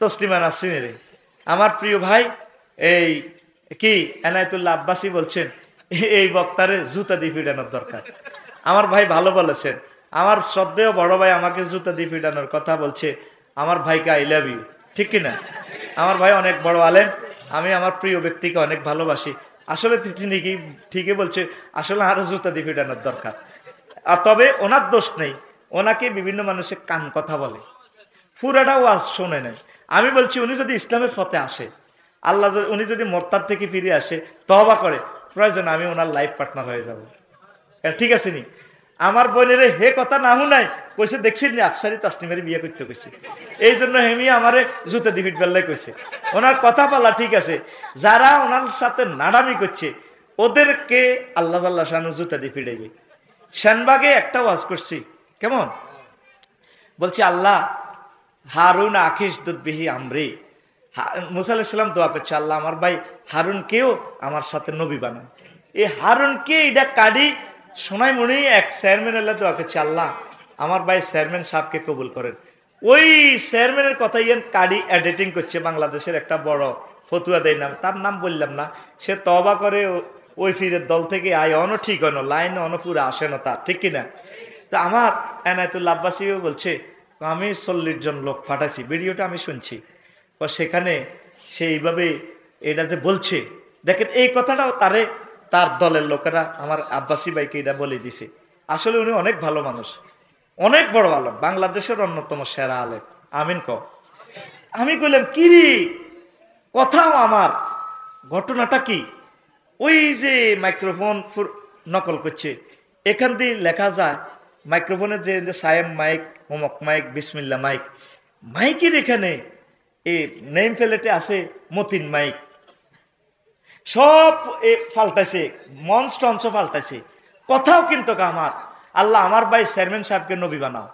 তসলিমা নাসরিনের। আমার প্রিয় ভাই এই কি এনায়েতুল্লাহ আব্বাসী বলছেন এই বক্তারে জুতা দিয়ে পিটানোর দরকার। আমার ভাই ভালো বলেছেন, আমার শ্রদ্ধেয় বড় ভাই আমাকে জুতা দিয়ে পিটানোর কথা বলছে, আমার ভাইকে আই লাভ ইউ, ঠিক কিনা? আমার ভাই অনেক বড় আলেম, আমি আমার প্রিয় ব্যক্তিকে অনেক ভালোবাসি। আসলে তিনি কি ঠিকই বলছে, আসলে আরো জুতা দিয়ে পিটানোর দরকার। আর তবে ওনার দোষ নেই, ওনাকে বিভিন্ন মানুষের কান কথা বলে, পুরাটা ওয়াজ শোনে নেয়। আমি বলছি উনি যদি ইসলামের পথে আসে, আল্লাহ উনি যদি মোরতাদ থেকে ফিরে আসে, তওবা করে, প্রয়োজন আমি ওনার লাইফ পার্টনার হয়ে যাব, ঠিক আছে নি? আমার বোনের হে কথা না হুনাই কইছে, দেখছি নি আফসারি তাসলিমের বিয়ে করতে কইছে, এই জন্য হেমি আমারে জুতা দিবিট বেল্লাই কইছে। ওনার কথা বলা ঠিক আছে, যারা ওনার সাথে নাড়ামি করছে ওদেরকে আল্লাহ আল্লাহ শানু জুতা দিয়ে ফিরাইবে। শানবাগে একটা ওয়াজ করছি, কেমন বলছি, আল্লাহ হারুন আখিস দুধবিহি আমরি, মুসা আলাইহিস সালাম দোয়া করছে, আল্লাহ আমার ভাই হারুনকেও আমার সাথে নবী বানান। এই হারুনকে এটা কাডি সোনাই মনি এক চেয়ারম্যান আল্লাহ দোয়া করছে, আল্লাহ আমার ভাই চেয়ারম্যান সাহেবকে কবুল করেন। ওই চেয়ারম্যানের কথা ইয়ান কাডি এডিটিং করছে, বাংলাদেশের একটা বড় ফতুয়া দেয় নাম, তার নাম বললাম না, সে তওবা করে ওই ফিরের দল থেকে আয় অন ঠিক হনো, লাইন অনপুরে আসে না তার, ঠিক কিনা? তো আমার এনায়েতুল্লাহ আব্বাসীও বলছে, আমি 40 জন লোক ফাটাইছি, ভিডিওটা আমি শুনছি, সেখানে সে এইভাবে এটাতে বলছে। দেখেন এই কথাটাও তার দলের লোকেরা আমার আব্বাসী ভাইকে এটা বলে দিছে। আসলে উনি অনেক ভালো মানুষ, অনেক বড় আলেম, বাংলাদেশের অন্যতম সেরা আলেম। আমিন ক। আমি কইলাম কিরি কথাও আমার, ঘটনাটা কি? ওই যে মাইক্রোফোন নকল করছে, এখান দিয়ে লেখা যায় মাইক্রোফোনের যে সায়েম মাইক, হোমক মাইক, বিসমিল্লা মাইক, মাইকের এখানে এই নেম প্লেটে আছে মতিন মাইক, সব ফাল্টাইছে, মঞ্চ টঞ্চ ফাল্টাইছে, কথাও কিন্তু আমার, আল্লাহ আমার ভাই চেয়ারম্যান সাহেবকে নবী বানাও,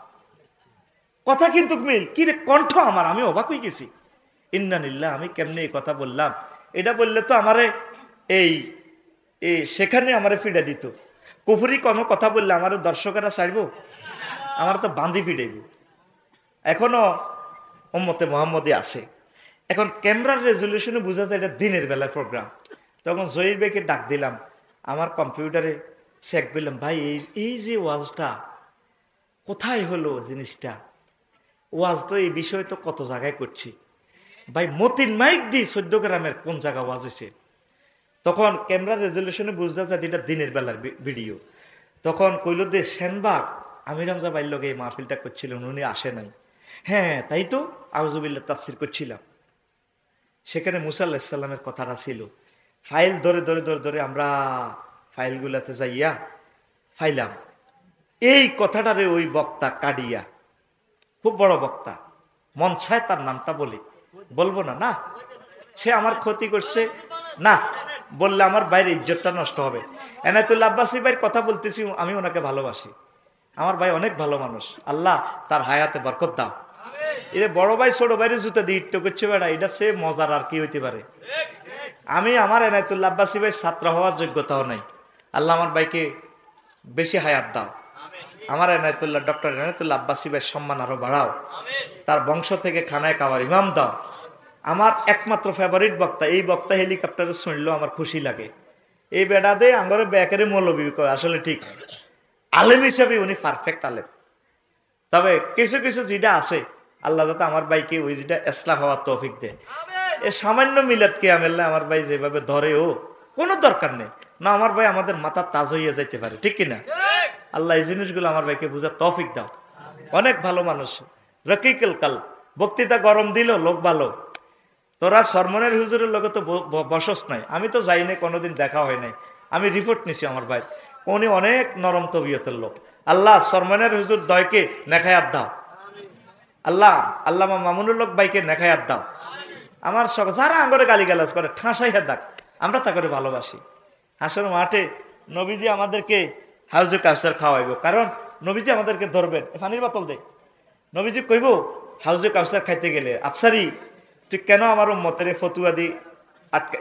কথা কিন্তু মিল, কি রে কণ্ঠ আমার, আমি অবাক হয়ে গেছি। ইন্নালিল্লাহ, আমি কেমনে এই কথা বললাম? এটা বললে তো আমারে এই সেখানে আমারে ফিডা দিত। কুফরি কোনো কথা বললে আমার দর্শকেরা ছাড়ব, আমার তো বাঁধি ফিডাইব। এখনো উম্মতে মুহাম্মদী আছে। এখন ক্যামেরার রেজলিউশনে বোঝা যায় এটা দিনের বেলার প্রোগ্রাম। তখন জহির ভাইকে ডাক দিলাম, আমার কম্পিউটারে চেক করলাম, ভাই এই যে ওয়াজটা কোথায় হলো জিনিসটা, ওয়াজ তো এই বিষয়ে তো কত জায়গায় করছি, ভাই মতিন মাইক দি 14 গ্রামের কোন জায়গা ওয়াজ হয়েছে? তখন ক্যামেরার রেজলিউশনে বুঝা যায় এটা দিনের বেলার ভিডিও। তখন কইল যে সেনবাগ আমির হামজা ভাইয়ের লগে এই মাহফিলটা করছিলেন, উনি আসে নাই। হ্যাঁ তাই তো, আউযুবিল্লাহ তাফসীর করছিলাম, সেখানে মুসা আলাইহিস সালামের কথাটা ছিল। ফাইল ধরে ধরে ধরে ধরে আমরা ফাইলগুলাতে যাইয়া ফাইলাম এই কথাটারে ওই বক্তা কাডিয়া, খুব বড় বক্তা, মন চায় তার নামটা বলি, বলবো না, না সে আমার ক্ষতি করছে, না বললে আমার ভাইয়ের ইজ্জতটা নষ্ট হবে। এনায়েতুল্লাহ আব্বাসী ভাইয়ের কথা বলতেছি, আমি ওনাকে ভালোবাসি, আমার ভাই অনেক ভালো মানুষ, আল্লাহ তার হায়াতে বরকত দাও। এর বড় ভাই ছোট ভাইয়ের জুতা দিয়ে ইট্টো করছে বেড়া, এটা সে মজার আর কি হইতে পারে? আমি আমার এনায়েতুল্লাহ আব্বাসী ভাই ছাত্র হওয়ার যোগ্যতাও নাই, আল্লাহ আমার ভাইকে বেশি হায়াত দাও, আমার এনায়েতুল্লাহ ডক্টর এনায়েতুল্লাহ আব্বাসী ভাইয়ের সম্মান আরো বাড়াও, তার বংশ থেকে খানায় খাওয়ার ইমাম দাও। আমার একমাত্র ফেভারিট বক্তা, এই বক্তা হেলিকপ্টারে শুনলেও আমার খুশি লাগে। এই বেড়া দে আঙ্গরে ব্যাকেরে মৌলবি করে, আসলে ঠিক আলেম হিসাবে উনি পারফেক্ট আলেম। তবে কিছু কিছু যেটা আছে, আল্লাহ যাতে আমার ভাইকে ওই যেটা ইসলাহ হওয়ার তৌফিক দেয়। এ সামান্য মিলাদ কে আমেল্লা আমার ভাই যেভাবে ধরে, ও কোনো দরকার নেই না, আমার ভাই আমাদের মাথা তাজ হইয়া যাইতে পারে, ঠিক কিনা? আল্লাহ এই জিনিসগুলো আমার ভাইকে বুঝার তৌফিক দাও। অনেক ভালো মানুষ, রকিকুল কাল, বক্তৃতা গরম দিল, লোক ভালো। তোরা সরমনের হুজুরের লোকে তো বসস নাই, আমি তো যাই নাই, কোনোদিন দেখা হয় নাই, আমি রিপোর্ট নিছি আমার ভাই, উনি অনেক নরম তবিয়তের লোক। আল্লাহ সরমনের হুজুর দয়কে নেখায়াত দাও, আল্লাহ আল্লামা মামুনুল হক ভাইকে নেখায়াত দাও। আমার সব যারা আঙ্গরে গালিগালাজ করে ঠাঁসাইয়া দাগ, আমরা তা করে ভালোবাসি। হাসর মাঠে নবীজি আমাদেরকে হাউজে কাউসার খাওয়াইব, কারণ নবীজি আমাদেরকে ধরবেন, পানির বোতল দে, নবীজি কইব হাউজে কাউসার খাইতে গেলে, আফসারি তুই কেন আমার উম্মতের ফতুয়া দি আটকা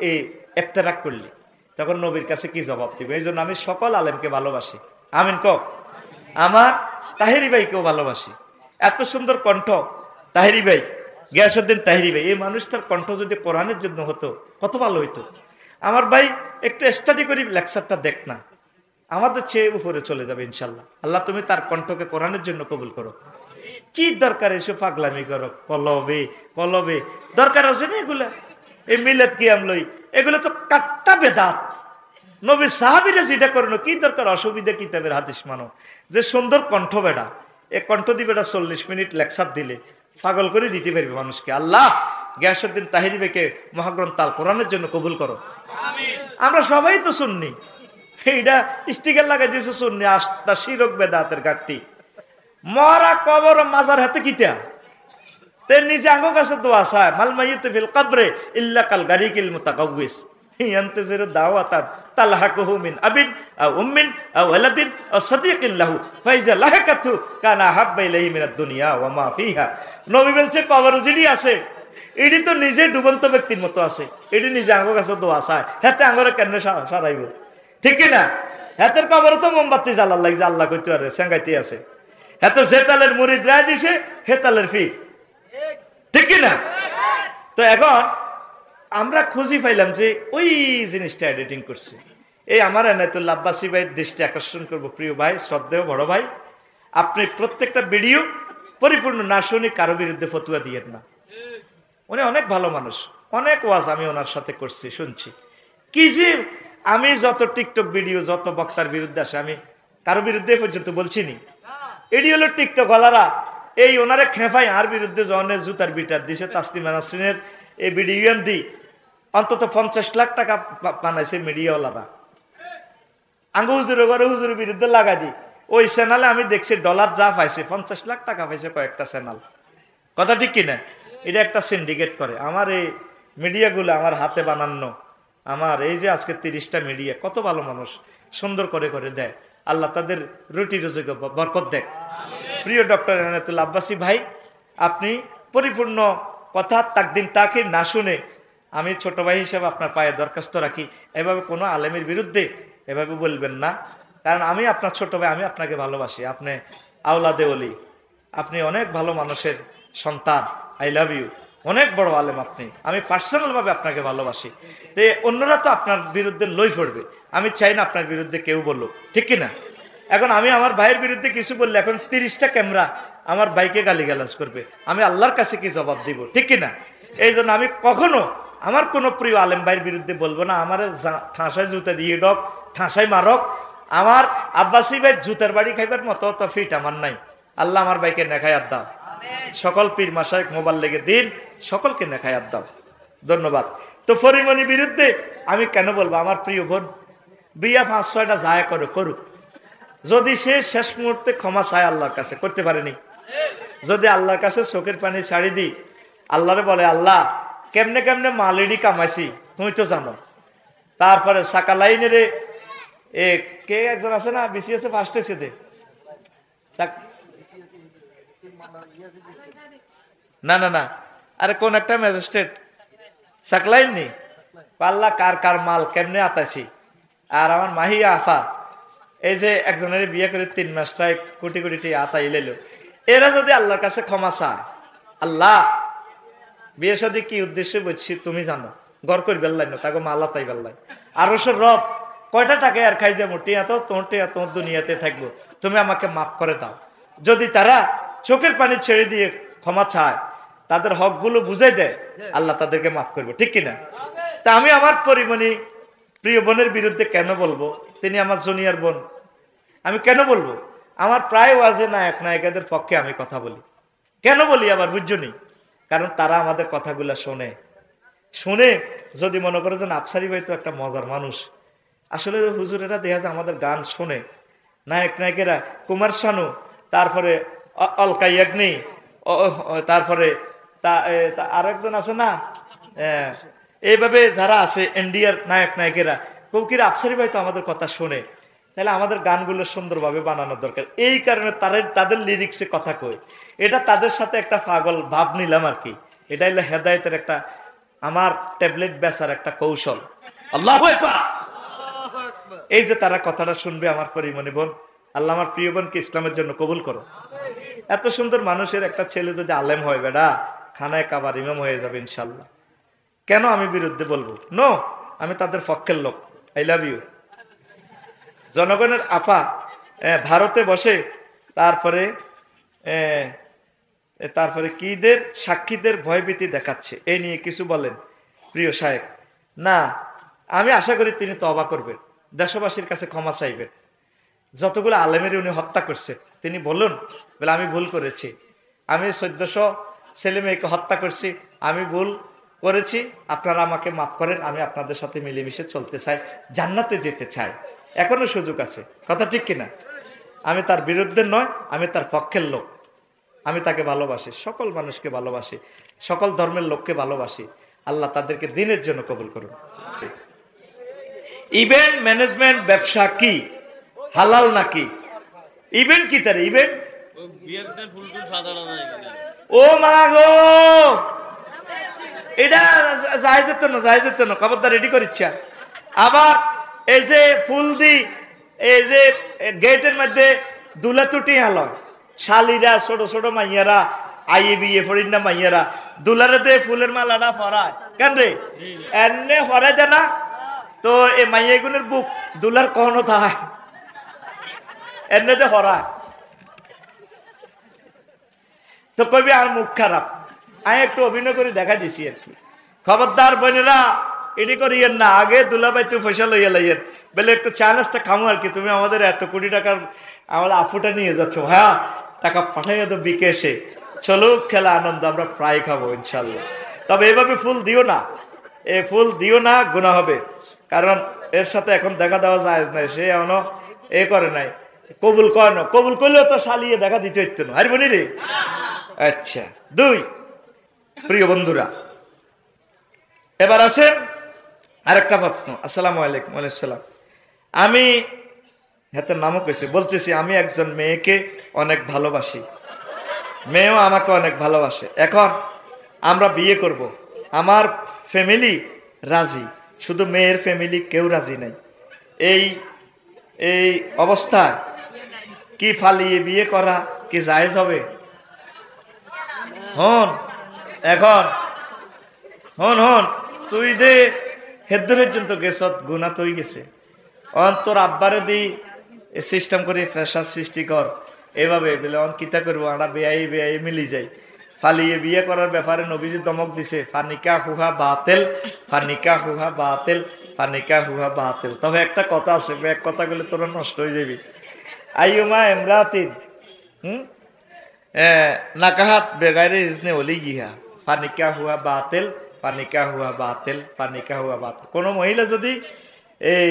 একটা রাগ করলি? তখন নবীর কাছে কি জবাব দিবে? এই জন্য আমি সকল আলেমকে ভালোবাসি, আমিন ক। আমার তাহেরি ভাইকেও ভালোবাসি, এত সুন্দর কণ্ঠ তাহেরি ভাই, গিয়াসউদ্দিন তাহিরি ভাই, এই মানুষটার কণ্ঠ যদি কোরআনের জন্য হতো কত ভালো হইতো। আমার ভাই একটু স্টাডি করি লেকচারটা দেখ না, আমাদের চেয়ে উপরে চলে যাবে ইনশাল্লাহ। আল্লাহ তুমি তার কণ্ঠকে কোরআনের জন্য কবুল করো। কি দরকার এসে পাগলামি করো, কলবে কলবে দরকার আছে না এগুলা? এই মিলাদ কিয়াম লই এগুলো তো কাট্টা বেদাত। নবী সাহাবীরা যেটা করলো, কি দরকার অসুবিধা কিতাবের হাদিস মানো। যে সুন্দর কণ্ঠ বেড়া, এ কণ্ঠ দিয়ে বেটা 40 মিনিট লেকচার দিলে পাগল করে দিতে পারবে মানুষকে। আল্লাহ গিয়াসউদ্দিন তাহিরি ভাইকে মহাগ্রন্থ আল কোরআনের জন্য কবুল করো। আমরা সবাই তো সুন্নি, এইটা স্টিকার লাগাই দিয়েছে সুন্নি, আস্তা শিরক বেদাতের ঘাটতি। মরা কবর মাজার হাতে কিতা তে নিজে আঙ্গ কাছে দোয়া চায়, মাল মাইয়িত ফিল কবরে ইল্লা কাল গারিকিল মুতাকাউবিস ইয়ান্তাজিরু দাওয়াতান তালহাকুহু মিন আবিন আও উম্মিন আও ওয়ালাদিন আও সাদিকিন লাহু ফাইজা লাহাকাতু কানা হাব্বা ইলাইহি মিনাদ দুনিয়া ওয়া মা ফিহা। নবী বলছে কবর যিনি আছে এটি তো নিজে ডুবন্ত ব্যক্তির মতো আছে, এটি নিজে আঙ্গ কাছে দোয়া চায়, হাতে আঙ্গরে কেন সারাইব? ঠিক কি না? হাতের কবরে তো মোমবাতি জ্বালার লাগছে, আল্লাহ কইতে পারে সেঙ্গাইতে আছে। হাতে যে তালের মুরিদ রায় দিছে হে তালের ফি, ঠিক কি না? তো এখন আমরা খুঁজি পাইলাম যে ওই জিনিসটা এডিটিং করছে এই আমার এনায়েতুল্লাহ আব্বাসী ভাই। দৃষ্টি আকর্ষণ করবো প্রিয় ভাই, শ্রদ্ধেয় বড় ভাই, আপনি প্রত্যেকটা ভিডিও পরিপূর্ণ না শুনে কারো বিরুদ্ধে ফতুয়া দিয়েন না। উনি অনেক ভালো মানুষ, অনেক ওয়াজ আমি ওনার সাথে করছি, শুনছি। কি যে আমি যত টিকটক ভিডিও যত বক্তার বিরুদ্ধে আসে আমি কারো বিরুদ্ধে পর্যন্ত বলছি নি। এটি হলো টিকটক ওয়ালারা এই ওনারে খেপাই আর বিরুদ্ধে জনের জুতার বিটার দিছে। তাসলিমা নাসরিনের এই ভিডিও দি অন্তত 50 লাখ টাকা বানাইছে মিডিয়াওয়ালারা। আঙ্গু হুজুরের ঘরে হুজুরের বিরুদ্ধে লাগাই দি, ওই চ্যানেলে আমি দেখছি ডলার যা পাইছে 50 লাখ টাকা পাইছে কয়েকটা চ্যানেল। কথা ঠিক কিনা? এটা একটা সিন্ডিকেট করে। আমার এই মিডিয়াগুলো আমার হাতে বানানো, আমার এই যে আজকে 30টা মিডিয়া, কত ভালো মানুষ সুন্দর করে করে দেয়। আল্লাহ তাদের রুটি রুজিকে বরকত দেয়। প্রিয় ডক্টর এনায়েতুল্লাহ আব্বাসী ভাই, আপনি পরিপূর্ণ কথা তাকদিম তাকে না শুনে আমি ছোট ভাই হিসেবে আপনার পায়ে দরখাস্ত রাখি, এভাবে কোনো আলেমের বিরুদ্ধে এভাবে বলবেন না। কারণ আমি আপনার ছোট ভাই, আমি আপনাকে ভালোবাসি। আপনি আওলাদে ওলি, আপনি অনেক ভালো মানুষের সন্তান। আই লাভ ইউ, অনেক বড় আলেম আপনি। আমি পার্সোনালভাবে আপনাকে ভালোবাসি। তো অন্যরা তো আপনার বিরুদ্ধে লই পড়বে, আমি চাই না আপনার বিরুদ্ধে কেউ বললো, ঠিক কিনা? এখন আমি আমার ভাইয়ের বিরুদ্ধে কিছু বললে এখন 30টা ক্যামেরা আমার ভাইকে গালিগালাজ করবে, আমি আল্লাহর কাছে কি জবাব দিব, ঠিক কিনা? এই জন্য আমি কখনো আমার কোনো প্রিয় আলেম ভাইয়ের বিরুদ্ধে বলবো না। আমার ঠাঁসায় জুতা দিয়ে ডক, ঠাঁসায় মারক, আমার আব্বাসী ভাই জুতার বাড়ি খাইবার মতো তো ফিট আমার নাই। আল্লাহ আমার ভাইকে নেখায়াত দাও, সকল পীর মাশায়েখ মোবাল্লেগে দিন সকলকে নেখায়াত দাও। ধন্যবাদ। তো পরিমণির বিরুদ্ধে আমি কেন বলবো? আমার প্রিয় বোন বিয়া 5-6টা যায় করে করুক, যদি সে শেষ মুহূর্তে ক্ষমা চায় আল্লাহর কাছে, করতে পারেনি, যদি আল্লাহর কাছে চোখের পানি ছাড়ি দিই, আল্লাহরে বলে আল্লাহ কেমনে কেমনে মালিডি কামাইছি তুমি তো জানো। তারপরে সাকা লাইনের এ কে একজন আছে না, বিসিএস ফার্স্ট এসে দে না না না, আরে কোন একটা ম্যাজিস্ট্রেট সাকলাইন নি পাল্লা কার কার মাল কেমনে আতাছি। আর আমার মাহিয়া আফা এই যে একজনের বিয়ে করে 3 মাসটায় কোটি কোটি আতাই লেল, এরা যদি আল্লাহর কাছে ক্ষমা চায়, আল্লাহ বিয়ে সাথে কি উদ্দেশ্যে বলছি তুমি জানো, ঘর করি বেল্লাই না তাকে মাল্লা তাই বেল্লাই আরো সে রব কয়টা টাকা আর খাই যাবো, টিয়া তো তোমার দুনিয়াতে থাকবো, তুমি আমাকে মাফ করে দাও। যদি তারা চোখের পানি ছেড়ে দিয়ে ক্ষমা চায়, তাদের হকগুলো বুঝাই দেয়, আল্লাহ তাদেরকে মাফ করবো, ঠিক কিনা? তা আমি আমার পরিমণি প্রিয় বোনের বিরুদ্ধে কেন বলবো? তিনি আমার জুনিয়র বোন, আমি কেন বলবো? আমার প্রায় ওয়াজে নায়ক নায়িকাদের পক্ষে আমি কথা বলি। কেন বলি আবার বুঝছো নি? কারণ তারা আমাদের কথাগুলা শোনে, শুনে যদি মনে করে যে আফসারি ভাই তো একটা মজার মানুষ, আসলে হুজুরেরা দেখা যায় আমাদের গান শোনে, নায়ক নায়িকেরা কুমার শানু, তারপরে অলকা ইয়াগনি, তারপরে আরেকজন আছে না, এইভাবে যারা আছে ইন্ডিয়ার নায়ক নায়িকেরা, কৌকির আফসারি ভাই তো আমাদের কথা শোনে, তাহলে আমাদের গানগুলো সুন্দরভাবে বানানোর দরকার। এই কারণে তাদের লিরিক্সে কথা কই, এটা তাদের সাথে একটা পাগল ভাব নিলাম আর কি। এটা হলো হেদায়েতের একটা, আমার ট্যাবলেট বেচার একটা কৌশল। আল্লাহু আকবার। এই যে তারা কথাটা শুনবে আমার পরিমণি বোন, আল্লাহ আমার প্রিয় বোনকে ইসলামের জন্য কবুল করো। এত সুন্দর মানুষের একটা ছেলে যদি আলেম হয় বেডা, খানায় কাবার ইমাম হয়ে যাবে ইনশাল্লাহ। কেন আমি বিরুদ্ধে বলবো? নো, আমি তাদের পক্ষের লোক। I love you. জনগণের আপা ভারতে বসে তারপরে কিদের সাক্ষীদের ভয়ভীতি দেখাচ্ছে, এই নিয়ে কিছু বলেন প্রিয় সাহেব। না, আমি আশা করি তিনি তওবা করবেন, দেশবাসীর কাছে ক্ষমা চাইবেন। যতগুলো আলেমের উনি হত্যা করছেন, তিনি বলুন বলে আমি ভুল করেছি, আমি 1400 ছেলে মেয়েকে হত্যা করছি, আমি ভুল করেছি, আপনারা আমাকে মাফ করেন, আমি আপনাদের সাথে মিলেমিশে চলতে চাই, জান্নাতে যেতে চাই, এখনো সুযোগ আছে। কথা ঠিক কিনা? আমি তার বিরুদ্ধে নয়, আমি তার পক্ষের লোক। আমি তাকে ভালোবাসি, সকল মানুষকে ভালোবাসি, সকল ধর্মের লোককে ভালোবাসি। আল্লাহ তাদেরকে দিনের জন্য কবুল করুন। ইভেন্ট ম্যানেজমেন্ট ব্যবসা কি হালাল নাকি? ইভেন্ট কি তার ইভেন্ট? ও মা গো, এটা জায়েজের না, জায়েজের না, খবরদার রেডি করিচ্ছা। আবার এই যে ফুল দি, এই যে গেটের মধ্যে দুলা তুটি হালো, শালিরা ছোট ছোট মাইয়ারা আইয়ে বিয়ে ফরিন না মাইয়ারা দুলারে ফুলের মালাটা ফরায় কেন রে? এনে ফরায় জানা তো এই মাইয়াগুনের বুক দুলার কখনো থাকে এমনিতে ফরায় তো কবি আর মুখ খারাপ। আমি একটু অভিনয় করে দেখা দিছি আর কি। খবরদার বোনেরা এটি করিয়েন না, আগে দুলাভাই তুই পয়সা লইয়া লাইয়েন বলে একটু চা নাস্তা খামো আর কি, তুমি আমাদের এত কোটি টাকার আমাদের আফুটা নিয়ে যাচ্ছ, হ্যাঁ টাকা পাঠাইয়া তো বিকেশে, চলো খেলা আনন্দ, আমরা প্রায় খাবো ইনশাল্লাহ। তবে এভাবে ফুল দিও না, এ ফুল দিও না, গুনাহ হবে। কারণ এর সাথে এখন দেখা দেওয়া যায় নাই, সে এখনো এ করে নাই, কবুল করে না, কবুল করলেও তো শালিয়ে দেখা দিতে হইতো না, আর বলি রে। আচ্ছা, দুই, প্রিয় বন্ধুরা এবার আসেন আরেকটা প্রশ্ন। আসসালামু আলাইকুম। ওয়ালাইকুম আসসালাম। আমি হাতের নামও কেছে বলতেছি, আমি একজন মেয়েকে অনেক ভালোবাসি, মেয়েও আমাকে অনেক ভালোবাসে। এখন আমরা বিয়ে করব, আমার ফ্যামিলি রাজি, শুধু মেয়ের ফ্যামিলি কেউ রাজি নাই। এই অবস্থায় কি ফালিয়ে বিয়ে করা কি জায়েজ হবে? হন এখন হন তুই দে হেদ্দুরের জন্য গেছত গুণা তুই গেছে, অন তোর আব্বারে দি সিস্টেম করে প্রেশার সৃষ্টি কর, এভাবে বলে অন কিতা করবো, আমরা বেয়াই মিলি যাই। ফালিয়ে বিয়ে করার ব্যাপারে নবীজি দমক দিছে, ফানিকা হুহা বাতেল, ফানিকা হুহা বাতেল, ফানিকা হুহা বাতেল। তবে একটা কথা আছে, এক কথা বলে তোরা নষ্ট হয়ে যাবি। আইয়ুমা এমরাতিন নাকাহাত বেগাইরে ইজনে ওলি গিহা, ফানিকা হুয়া বাতেল, ফানিকা হুয়া বাতেল, ফানিকা হুয়া বাতেল। কোনো মহিলা যদি এই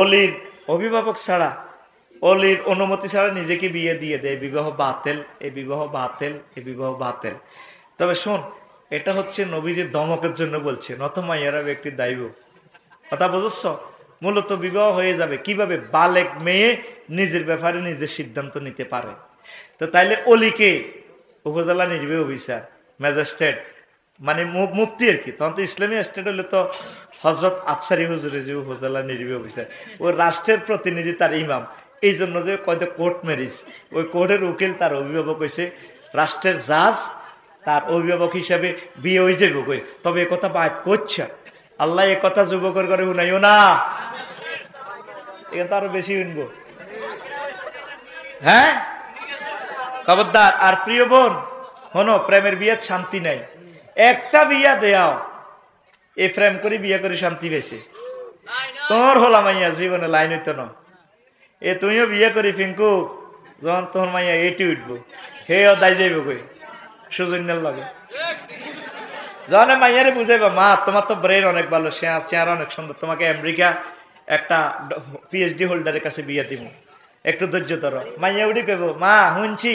অলির অভিভাবক ছাড়া, অলির অনুমতি ছাড়া নিজেকে বিয়ে দিয়ে দেয়, বিবাহ বাতেল, এই বিবাহ বাতেল, এই বিবাহ বাতেল। তবে শোন, এটা হচ্ছে নবীজির ধমকের জন্য বলছে, নত মাইয়ারা ব্যক্তির দায়ী। কথা বুঝছ? মূলত বিবাহ হয়ে যাবে কিভাবে? বালেক মেয়ে নিজের ব্যাপারে নিজের সিদ্ধান্ত নিতে পারে। তো তাইলে অলিকে উপজেলা নির্বাহী অফিসার, ম্যাজিস্ট্রেট মানে মুফতি আর কি, তখন তো ইসলামী স্টেট হলে তো হজরত আফসারি হুজুরে যে উপজেলা নির্বাহী অফিসার, ওই রাষ্ট্রের প্রতিনিধি তার ইমাম, এই জন্য যে কয়তো কোর্ট ম্যারিজ, ওই কোর্টের উকিল তার অভিভাবক হয়েছে, রাষ্ট্রের জাজ তার অভিভাবক হিসাবে বিয়ে হয়ে যাবে কই। তবে এ কথা বাদ করছে আল্লাহ, এ কথা যুবকের করে শুনাইও না, এটা আরো বেশি শুনবো। হ্যাঁ খবরদার। আর প্রিয় বোন হনো, প্রেমের বিয়ের শান্তি নাই, একটা বিয়া দেয়াও, এ প্রেম করে বিয়ে করে শান্তি পেয়েছে তোর হলা মাইয়া জীবনে লাইন হইতো না। এ তুমিও বিয়ে করি ফিঙ্কু, যখন তোমার মাইয়া এটি উঠবো, হেও দায় যাইব কই সুজন্যার লাগে, যখন মাইয়ারে বুঝাইবা মা তোমার তো ব্রেন অনেক ভালো, চেহারা অনেক সুন্দর, তোমাকে আমেরিকা একটা পিএইচডি হোল্ডারের কাছে বিয়ে দিব, একটু ধৈর্য ধরো। মাইয়া উঠি কইব, মা শুনছি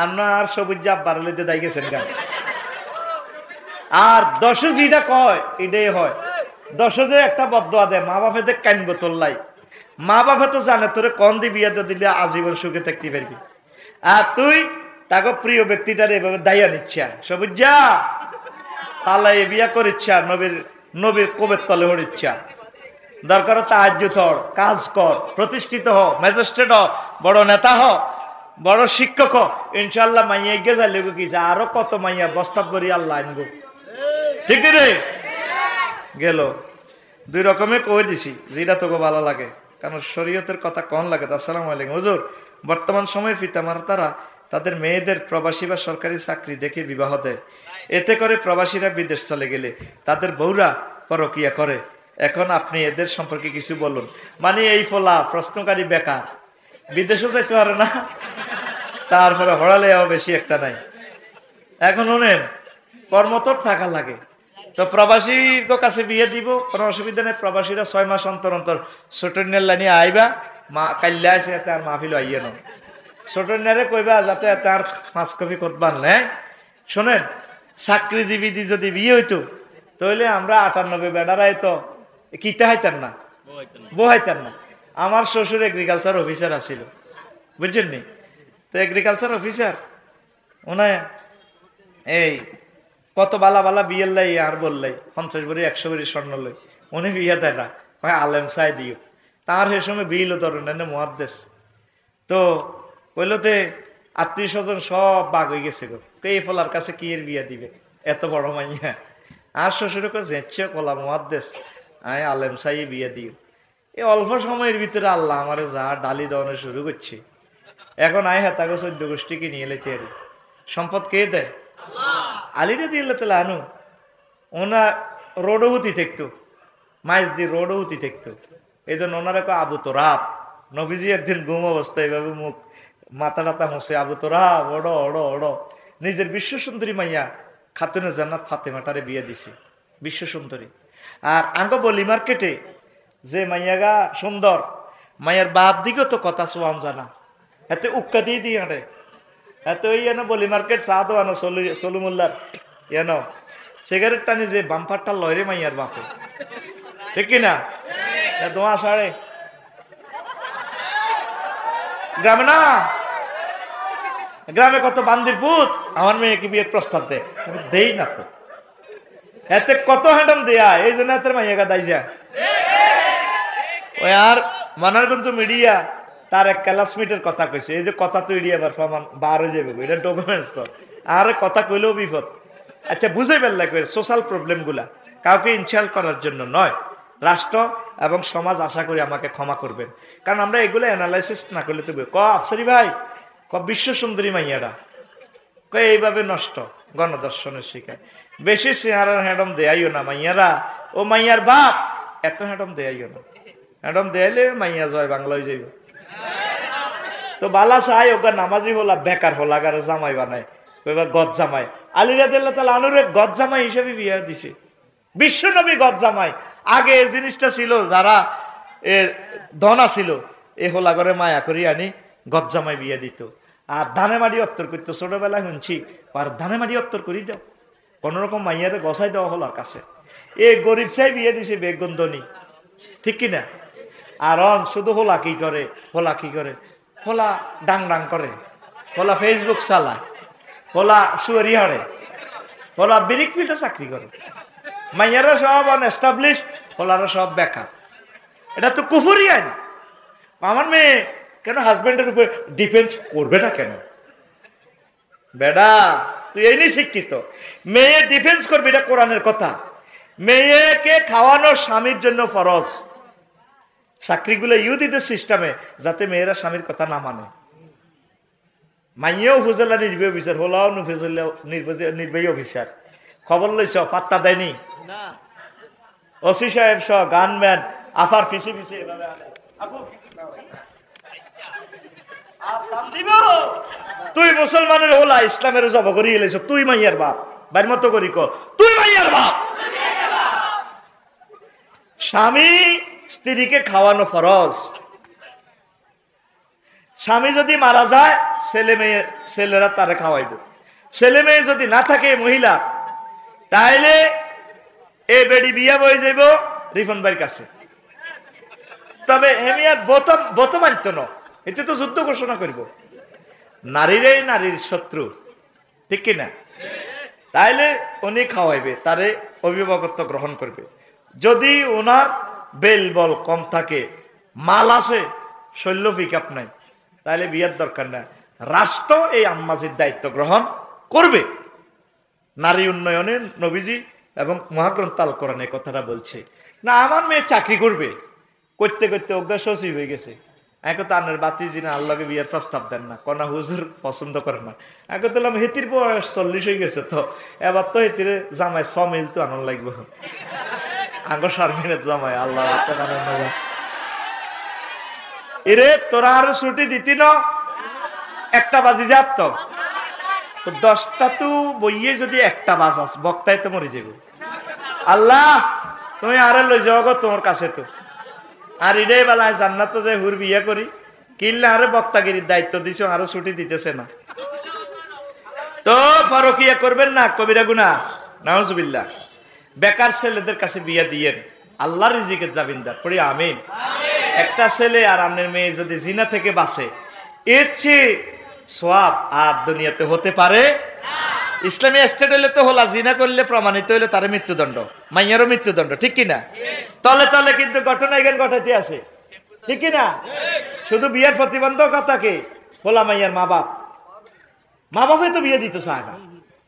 আপনার সবুজ আব্বার লইতে দায় গেছেন গান। আর দশ যেটা কয় এটাই হয়, দশ যে একটা বদয়া দেয়, মা বাপে দেখ কানব তোর লাই, মা বাপে তো জানে তোরে কন দি বিয়াতে দিলে আজীবন সুখে থাকতে পারবি, আর তুই তাকে প্রিয় ব্যক্তিটার এভাবে দায়িয়া নিচ্ছা, সবুজ যা পালাই বিয়া করিচ্ছা, নবীর কোবের তলে হরিচ্ছা, দরকার তাহাজ্জুদ হর, কাজ কর, প্রতিষ্ঠিত হ, ম্যাজিস্ট্রেট হ, বড় নেতা হ, বড় শিক্ষক ইনশাল্লাহ মাইয়া গে যাইলে কি আরো কত মাইয়া বস্তাব করি আল্লাহ আনবো, ঠিক রে? গেল দুই রকমে কই দিছি, যেটা তোকে ভালো লাগে, কারণ শরীয়তের কথা কম লাগে। আসসালামু আলাইকুম হুজুর। বর্তমান সময়ের পিতামাতারা তাদের মেয়েদের প্রবাসী বা সরকারি চাকরি দেখে বিবাহ দেয়, এতে করে প্রবাসীরা বিদেশ চলে গেলে তাদের বউরা পরকিয়া করে। এখন আপনি এদের সম্পর্কে কিছু বলুন। মানে এই ফলা প্রশ্নকারী বেকার, বিদেশও যাইতে পারে না, তারপরে হড়ালেও বেশি একটা নাই। এখন শুনেন, কর্মতর থাকা লাগে। তো প্রবাসীর কাছে বিয়ে দিব, কোনো অসুবিধা নেই। প্রবাসীরা 6 মাস অন্তর অন্তর ছোটনের লাইনে আইবা, মা কাল্লা আছে তার মাহফিল আইয়ে ন, ছোটনারে কইবা যাতে তার 5 কপি করবার নেই। শোনেন, চাকরিজীবী যদি বিয়ে হইতো তাহলে আমরা 98 বেড়ারাই তো কিতা হাইতাম না, বহাইতাম না। আমার শ্বশুর এগ্রিকালচার অফিসার আছিল, বুঝছেন নি? তো এগ্রিকালচার অফিসার ওনায় এই কত বালা বালা বিয়ের লাই আর বললাই 50 ভরি 100 ভরি স্বর্ণ লই, উনি বিয়ে দেয় না, আলেম চাই দিও। তার সে সময় বিল ধরেন মহাদ্দেশ। তো কইলতে আত্মীয় স্বজন সব বাঘ হয়ে গেছে গো, এই ফলার কাছে কি এর বিয়ে দিবে, এত বড় মাইয়া। আর শ্বশুর যেচ্ছে কলা মহাদ্দেশ, আয় আলেম চাই বিয়ে দিও। এই অল্প সময়ের ভিতরে আল্লাহ আমারে যা ডালি দেওয়ানো শুরু করছে। এখন আয় হ্যাঁ তাকে 14 গোষ্ঠীকে নিয়ে এলে তৈরি সম্পদ কে দেয়? আলিটা দিয়ে তাহলে আনু। ওনা রোডহুতি থাকতো, মাইজ দিয়ে রোডহুতি থাকতো, এই জন্য ওনারা আবু তোরাব। নবীজি একদিন ঘুম অবস্থায় এভাবে মুখ মাথা টাতা মুছে আবু তোরাব ওড়ো ওড়ো ওড়ো। নিজের বিশ্ব সুন্দরী মাইয়া খাতুনে জান্নাত ফাতেমাটারে বিয়ে দিছে, বিশ্ব সুন্দরী। আর আঙ্গ বলি মার্কেটে যে মাইয়াগা সুন্দর, মাইয়ার বাপ দিকেও তো কথা সোয়াম জানা, এতে উক্কা দিয়ে দিই আরে এত ওই বলি মার্কেট চা দো আনো সলুমুল্লার এনো সিগারেট টানি যে বাম্পারটা লয়রে মাইয়ার বাপে, ঠিক কিনা? দোয়া সাড়ে গ্রামে না, গ্রামে কত বান্দির পুত আমার মেয়েকে বিয়ের প্রস্তাব দেয়, দেই না তো। এতে কত হ্যান্ডম দেয়া, এই জন্য এত মাইয়াগা দাই যা। ওই আর মানারগঞ্জ মিডিয়া তার এক ক্লাসমেটের কথা কইছে, এই যে কথা তো ইডিয়া বার হয়ে যাবে, এটা ডকুমেন্টস তো। আর কথা কইলেও বিপদ। আচ্ছা বুঝে ফেললে সোশ্যাল প্রবলেম গুলা কাউকে ইনসাল্ট করার জন্য নয়, রাষ্ট্র এবং সমাজ আশা করি আমাকে ক্ষমা করবেন, কারণ আমরা এগুলো অ্যানালাইসিস না করলে তো আফসারি ভাই বিশ্ব সুন্দরী মাইয়ারা এইভাবে নষ্ট, গণদর্শনের শিকার। বেশি চেহারার হ্যাডম দেয়াইও না মাইয়ারা, ও মাইয়ার বাপ এত হ্যাডম দেয়াইও না, হ্যাডম দেয়াইলে মাইয়া জয় বাংলা হয়ে যাইব। তো বালা চাই ওগা নামাজি হলা বেকার হলা গারে জামাই বানায়, এবার গদ জামাই। আলিরা দিল্লা তাহলে আনুরে গদ জামাই হিসেবে বিয়ে দিছে, বিশ্ব নবী গদ জামাই। আগে এই জিনিসটা ছিল, যারা এ ধনা ছিল এ হোলা করে মায়া করি আনি গদ জামাই বিয়ে দিত। আর ধানে মাড়ি অত্তর করতো, ছোটবেলায় শুনছি আর ধানে মাড়ি অত্তর করি দাও, কোন রকম মাইয়ারে গসাই দেওয়া হলার কাছে। এ গরিব চাই বিয়ে দিছে বেগুন ধনী, ঠিক কিনা? আর শুধু হোলা কি করে, হোলা কি করে, হোলা ডাং ডাং করে, হোলা ফেসবুক চালায়, হোলা সুয়ারি হারে, হোলা বিরিক ফিল্ডে চাকরি করে। মাইয়ারা সব আনএস্টাবলিশ, হোলারা সব বেকার। এটা তো কুফুরি আইন। আমার মেয়ে কেন হাজবেন্ডের উপরে ডিফেন্স করবে না কেন? বেডা তুই এই নিয়ে শিক্ষিত, মেয়ে ডিফেন্স করবি, এটা কোরআনের কথা। মেয়েকে খাওয়ানো স্বামীর জন্য ফরজ। চাকরিগুলো ইউদিদের সিস্টেমে, যাতে মেয়েরা স্বামীর কথা না মানে। মাইয়াও হুজলা নির্বাহী অফিসার, হোলাও নির্বাহী অফিসার। খবর লইছ পাত্তা দেয়নি, ওসি সাহেব সহ গানম্যান আফার পিছিয়ে পিছিয়ে এভাবে তুই মুসলমানের হোলা ইসলামের জব করিয়ে এলেছ, তুই মাইয়ার বাপ, বাইর মতো করি তুই মাইয়ার বাপ। স্বামী স্ত্রীকে খাওয়ানো ফরজ। স্বামী যদি মারা যায় ছেলেরা তারে খাওয়াইব। ছেলে মেয়ে যদি না থাকে মহিলা, তাইলে এ বেডি বিয়া বয়ে যাইব রিফন ভাইয়ের কাছে। তবে হেমিয়ার বত মানত না, এতে তো যুদ্ধ ঘোষণা করব। নারীরাই নারীর শত্রু, ঠিক কিনা? তাইলে উনি খাওয়াইবে, তারে অভিভাবকত্ব গ্রহণ করবে। যদি ওনার বেল বল কম থাকে, মাল আছে, শৈল্য পিক আপ নাই, তাহলে বিয়ার দরকার না। রাষ্ট্র এই আম্মাজির দায়িত্ব গ্রহণ করবে। নারী উন্নয়নে নবীজি এবং মহাগ্রন্থ আল কোরআনে কথাটা বলছে। না আমার মেয়ে চাকরি করবে, করতে করতে অজ্ঞা সচিব হয়ে গেছে। এখন তো আনের বাতি জিনা আল্লাহকে বিয়ের প্রস্তাব দেন না, কনা হুজুর পছন্দ করে না। এখন তো হেতির বয়স 40 হয়ে গেছে, তো এবার তো হেতিরে জামাই 6 মিল তো আনন্দ লাগবে। আঙ্গ শারমিনের জামাই আল্লাহ এরে তোরা আরো ছুটি দিতি না, 1টা বাজি যাত তো 10টা তো বইয়ে যদি 1টা বাজ আস বক্তায় তো মরে যাবে। আল্লাহ তুমি আরে লই যাও গো তোমার কাছে তো। আর এটাই বেলায় জান্নাত যে হুর বিয়ে করি কিনলে আরে বক্তাগিরির দায়িত্ব দিছো, আরো ছুটি দিতেছে না। তো পরকিয়া করবেন না, কবিরা গুনাহ, নাউজুবিল্লাহ। বেকার ছেলেদের কাছে বিয়ে দিয়েন, আল্লাহর রিজিকের জামিনদার পড়ি আমিন। একটা ছেলে আর আপনার মেয়ে যদি জিনা থেকে বাঁচে, এর চেয়ে সওয়াব আর দুনিয়াতে হতে পারে। ইসলামী স্টেট হইলে তো হলা, জিনা করলে প্রমাণিত হইলে তার মৃত্যুদণ্ড, মাইয়ারও মৃত্যুদণ্ড, ঠিক কিনা? তলে তলে কিন্তু ঘটনা এখানে ঘটাইতে আছে, ঠিক কিনা? শুধু বিয়ের প্রতিবন্ধকতাকে হলা মাইয়ার মা বাপ, মা বাপে তো বিয়ে দিত চায় না,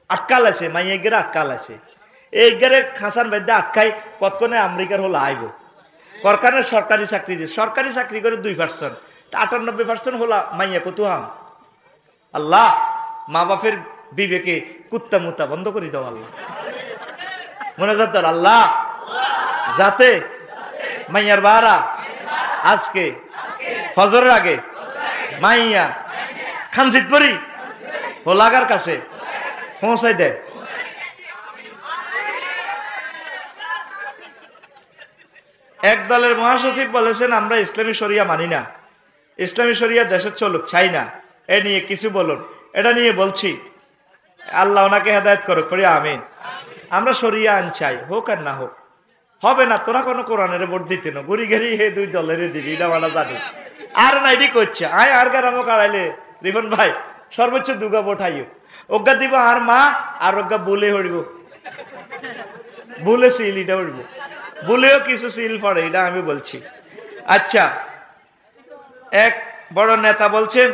আটকাল আছে, মাইয়া গেরে আটকাল আছে। এই গেরে খাসান বাদ্যা আটকাই কতক্ষণে আমেরিকার হলো আইব করকানে সরকারি চাকরি দিয়ে, সরকারি চাকরি করে 2%, 98% হলা মাইয়া কত হাম। আল্লাহ মা বাপের বিবেকে কুত্তা মুতা বন্ধ করে দাও আল্লাহ। মনে যাত আল্লাহ যাতে মাইয়ার বারা আজকে ফজরের আগে মাইয়া খানজিতপুরি হোলাগার কাছে পৌঁছাই দেয়। এক দলের মহাসচিব বলেছেন আমরা ইসলামী শরিয়া মানি না, ইসলামী শরিয়া দেশে চলুক চাই না। এ নিয়ে কিছু বলুন। এটা নিয়ে বলছি আল্লাহ ওনাকে হেদায়েত করুক, পড়ি আমিন। আমরা শরিয়া আইন চাই, হোক আর না হোক, হবে না তোরা কোনো কোরআনের ভোট দিতে না, গুড়ি গেরি হে 2 দলের দিবি, এটা মানা জানি। আর না এটি করছে আয় আর গারামো কাড়াইলে রিপন ভাই সর্বোচ্চ 2 ভোট আইও, অজ্ঞা দিব আর মা আর অজ্ঞা বলে হরিব, বলে সিল এটা হরিব, বলেও কিছু সিল পড়ে, এটা আমি বলছি। আচ্ছা, এক বড় নেতা বলছেন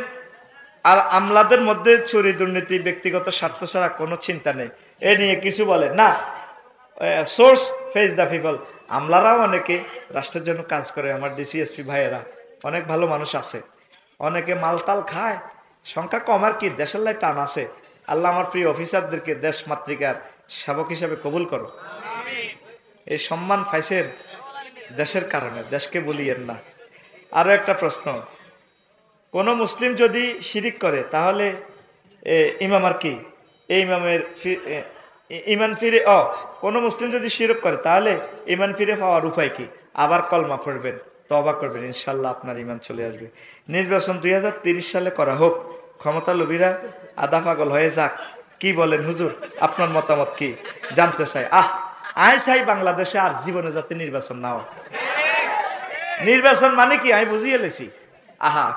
আর আমলাদের মধ্যে চুরি দুর্নীতি ব্যক্তিগত স্বার্থ ছাড়া কোনো চিন্তা নেই, এ নিয়ে কিছু বলে না। সোর্স ফেস দ্য পিপল, আমলারাও অনেকে রাষ্ট্রের জন্য কাজ করে, আমার ডিসিএসপি ভাইয়েরা অনেক ভালো মানুষ আছে, অনেকে মালটাল খায়, সংখ্যা কম আর কি, দেশের লাই টান আছে। আল্লাহ আমার প্রিয় অফিসারদেরকে দেশ মাতৃকার সেবক হিসাবে কবুল করো। এই সম্মান পাইছেন দেশের কারণে, দেশকে বলিয়েন না। আরো একটা প্রশ্ন, কোন মুসলিম যদি শিরিক করে তাহলে ইমাম আর কি, এই ইমামের ইমান ফিরে কোন মুসলিম যদি শিরক করে তাহলে ইমান ফিরে পাওয়ার উপায় কি? আবার কলমা পড়বেন, তওবা করবেন, ইনশাল্লাহ আপনার ইমান চলে আসবে। নির্বাচন 2030 সালে করা হোক, ক্ষমতা লোভীরা আধা পাগল হয়ে যাক। কি বলেন হুজুর, আপনার মতামত কি জানতে চাই। আই চাই বাংলাদেশে আর জীবনে যাতে নির্বাচন না হয়। নির্বাচন মানে কি আমি বুঝিয়ে লেছি।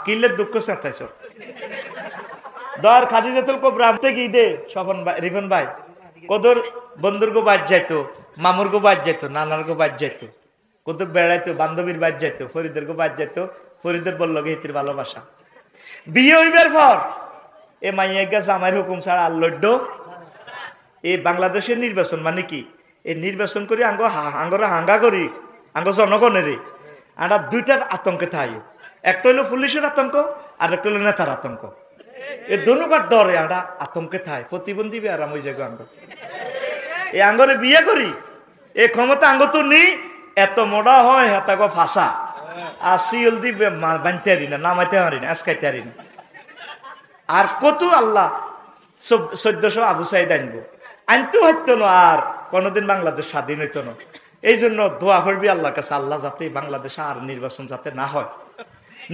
কিল্লের দুঃখ চেঁচাইছ দর খাদিজাতুল কুবরা কি দে স্বপন ভাই, রিপন ভাই, কদর বন্ধুর গো বাদ যাইতো, মামুর গো বাদ যাইতো, নানার গো বাদ যাইতো, কদর বেড়াইতো, বান্ধবীর বাদ যাইতো, ফরিদের গো বাদ যাইতো, ফরিদের বলল হিতির ভালোবাসা। বিয়ে হইবার পর এ মাইয়া গেছে আমার হুকুম ছাড়া আল্লড্ড। এই বাংলাদেশের নির্বাচন মানে কি? এই নির্বাচন করি আঙ্গরা হাঙ্গা করি আঙ্গ জনগণের আমরা 2টার আতঙ্কে থাই। একটা হইলো পুলিশের আতঙ্ক আর একটা হইলো নেতার আতঙ্ক। এই দনুকার ডরে আমরা আতঙ্কে থাই, প্রতিবন্ধী আরাম হয়ে যাবে আঙ্গ। এই আঙ্গরে বিয়ে করি, এই ক্ষমতা আঙ্গ তো নেই, এত মোড়া হয় হেতা গো ফাঁসা আর শিল দিবে বানতে হারি না, নামাইতে হারি না, আজকাইতে হারি না। আর কত আল্লাহ 1400 আবু সাইদ আনবো, আনতেও হইতো না, আর কোনোদিন বাংলাদেশ স্বাধীন হইতো না। এই জন্য দোয়া করবি আল্লাহর কাছে, আল্লাহ যাতে বাংলাদেশে আর নির্বাচন যাতে না হয়।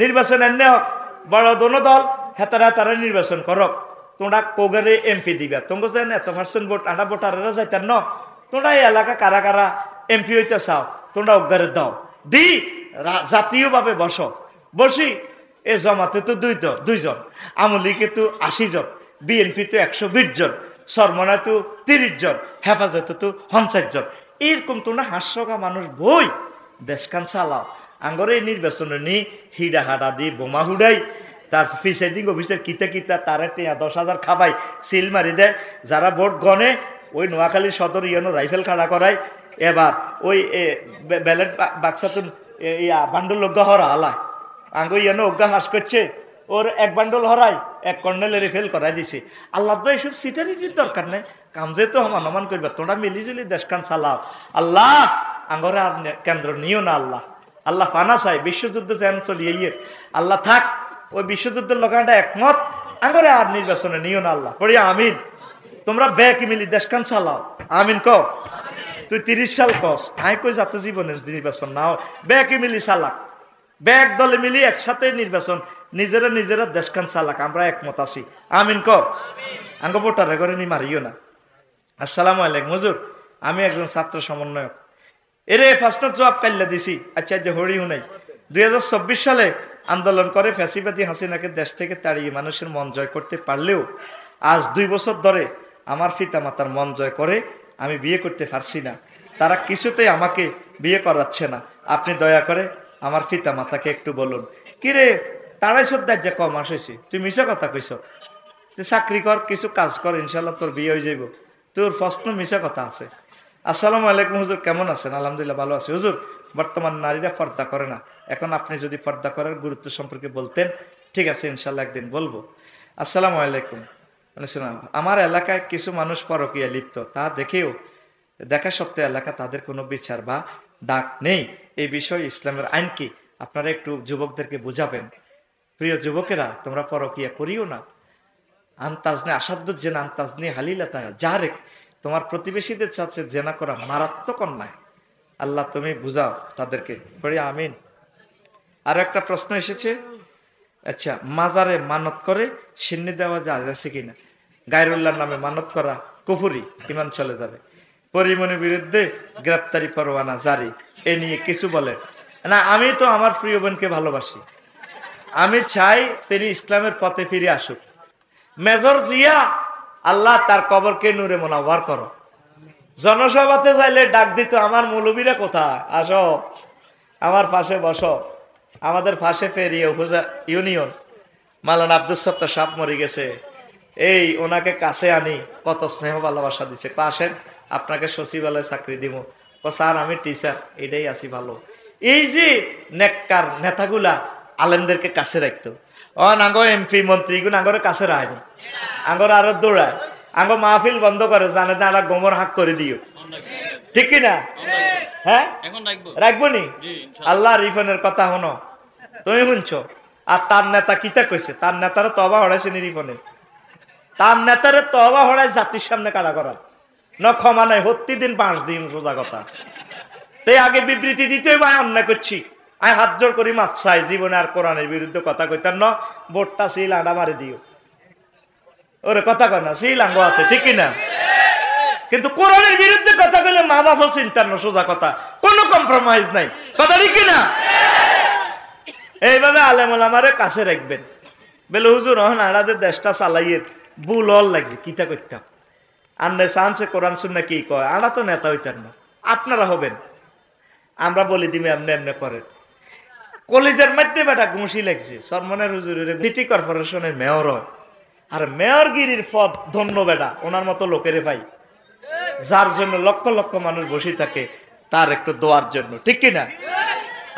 নির্বাচন এনে হোক, বড় দোনো দল হেতারা হেতারা নির্বাচন করক। তোমরা কোগারে এমপি দিবা, তোমরা যেন এত % ভোট আনা ভোটারেরা যাইতেন ন, তোমরা এই এলাকা কারা কারা এমপি হইতে চাও তোমরা অজ্ঞারে দাও দি, জাতীয়ভাবে বসি। এ জমাতে তো 2 জন, আমলিকে তো 80 জন, বিএনপি তো 120 জন, সরমনায় তো 30 জন, হেফাজতে তো 50 জন। এরকম তোমরা হাস্যকা মানুষ বই দেশখান চালাও। আঙ্গরে এই নির্বাচনে নি হিডা হাডা দি বোমা হুডাই তার প্রিসাইডিং অফিসার কিতা কিতা তার 10,000 খাবাই সিল মারি দেয়। যারা ভোট গণে ওই নোয়াখালী সদর ইয়নো রাইফেল খাড়া করায়। এবার ওই ব্যালেট বাক্সাতুন বান্ডল অজ্ঞা হরা আলায় আঙ্গ ইয়ানো অজ্ঞা হাস করছে ওর এক বান্ডল হরাই এক কর্নেলের ফেল করাই দিছে। আল্লাহ তো এইসব সিটারিটির দরকার নেই, কাম যেহেতু হমান করবে তোমরা মিলিজুলি দেশখান চালাও। আল্লাহ আঙ্গরে আর কেন্দ্র নিও না। আল্লাহ আল্লাহ ফানা চাই বিশ্বযুদ্ধ যেন চলিয়ে আল্লাহ থাক ওই বিশ্বযুদ্ধের লোকানটা একমত আঙ্গরে আর নির্বাচনে নিও না। আল্লাহ পড়িয়া আমিন। তোমরা ব্যাগ মিলি দেশখান চালাও আমিন ক। তুই 30 সাল কস আই কই যাতে জীবনের নির্বাচন নাও ব্যাগ মিলি চালাক, ব্যাগ দলে মিলি একসাথে নির্বাচন নিজেরা দেশখান চালাক, আমরা একমত আছি আমিন ক। আঙ্গ ভোটারে করে নি মারিও না। আসসালামু আলাইকুম হুজুর, আমি একজন ছাত্র সমন্বয়ক। এরে ফার্স্টের জবাব কাইল্লা দিছি। আচ্ছা যে হরিও নাই 2024 সালে আন্দোলন করে ফ্যাসিবাদী হাসিনাকে দেশ থেকে তাড়িয়ে মানুষের মন জয় করতে পারলেও আজ 2 বছর ধরে আমার পিতা মাতার মন জয় করে আমি বিয়ে করতে পারছি না। তারা কিছুতেই আমাকে বিয়ে করাচ্ছে না। আপনি দয়া করে আমার পিতা মাতাকে একটু বলুন। কিরে তারাই সব দাজ্জা কম আসেছি, তুই মিশা কথা কইস, তুই চাকরি কর কিছু কাজ কর ইনশাল্লাহ তোর বিয়ে হয়ে যাইব, তোর প্রশ্ন মিশা কথা আছে। আসসালামু আলাইকুম হুজুর, কেমন আছেন? আলহামদুলিল্লাহ ভালো আছি হুজুর। বর্তমান নারীরা পর্দা করে না, এখন আপনি যদি পর্দা করার গুরুত্ব সম্পর্কে বলতেন। ঠিক আছে ইনশাল্লাহ একদিন বলবো। আসসালামু আলাইকুম। আমার এলাকায় কিছু মানুষ পরকীয়া লিপ্ত, তা দেখেও দেখা সত্ত্বেও এলাকা তাদের কোনো বিচার বা ডাক নেই। এই বিষয়ে ইসলামের আইন কি আপনারা একটু যুবকদেরকে বুঝাবেন। প্রিয় যুবকেরা, তোমরা পরকীয়া করিও না। আন্তাজনে আসাদুজ্জেনা আন্তাজনে হালিলাতা যারেক, তোমার প্রতিবেশীদের সাথে জেনা করা মারাত্মক অন্যায়। আল্লাহ তুমি বুঝাও তাদেরকে, পড়ি আমিন। আর একটা প্রশ্ন এসেছে, আচ্ছা মাজারে মানত করে সিন্নি দেওয়া যায় আছে কিনা? গায়রুল্লাহর নামে মানত করা কুফরি, ইমান চলে যাবে। পরিমণির বিরুদ্ধে গ্রেপ্তারি পরোয়ানা জারি, এ নিয়ে কিছু বলে না। আমি তো আমার প্রিয় বোনকে ভালোবাসি, আমি চাই তিনি ইসলামের পথে ফিরে আসুক। মেজর জিয়া আল্লাহ তার কবরকে নূরে মুনাওয়ার করো। জনসভাতে যাইলে ডাক দিত, আমার মৌলবীরা কোথায়, আসো আমার পাশে বসো। আমাদের পাশে ফেরিয়ে উপজেলা ইউনিয়ন মাওলানা আব্দুল সত্তার সাহেব মরে গেছে, এই ওনাকে কাছে আনি কত স্নেহ ভালোবাসা দিছে। পাশের আপনাকে সচিবালয়ে চাকরি দিব, ও স্যার আমি টিচার, এটাই আছি ভালো। এই যে নেককার নেতাগুলা আলেমদেরকে কাছে রাখতো, আঙ্গ এমপি মন্ত্রী গুলো আঙ্গরের কাছে রাখেনি, আঙ্গর আরো দৌড়ায়, আঙ্গ মাহফিল বন্ধ করে, জানে না আলা গোমর হাক করে দিও, ঠিক কিনা? হ্যাঁ রাখবো নি। আল্লাহ রিফনের কথা হনো, তুমি শুনছো। আর তার নেতা কিতা কইছে, তার নেতারা তবা হড়াইছে নি রিফনে, তার নেতারে তবা হড়াই জাতির সামনে কারা করা ন ক্ষমা নাই, হত্তি দিন 5 দিন, সোজা কথা। তাই আগে বিবৃতি দিতে ভাই অন্যায় করছি, আমি হাত জোর করি মাপ চাই, জীবনে আর কোরআনের বিরুদ্ধে কথা কইতাম না, ভোটটা সিল আডা মারি দিও, ওরে কথা কয় না সিল আঙ্গ হাতে, ঠিক কিনা? কিন্তু কোরআনের বিরুদ্ধে কথা কইলে মা বাপও চিন্তার না, সোজা কথা, কোনো কম্প্রোমাইজ নাই, কথা ঠিক কিনা? এইভাবে আলেম ওলামারে কাছে রাখবেন। বলে হুজুর হন আড়াদের দেশটা চালাইয়ের বুল হল লাগছে, কিতা করতাম আন্নে চান্সে কোরআন শুননা কি কয়, আড়া তো নেতা হইতার না, আপনারা হবেন, আমরা বলি দিবে এমনি এমনি করেন। কলেজের মধ্যে বেটা ঘুষি লাগছে, সরমনের হুজুরের সিটি কর্পোরেশনের মেয়র হয়, আর মেয়রগিরির পদ ধন্য বেটা, ওনার মতো লোকেরে ভাই, যার জন্য লক্ষ লক্ষ মানুষ বসে থাকে তার একটু দোয়ার জন্য, ঠিক কিনা?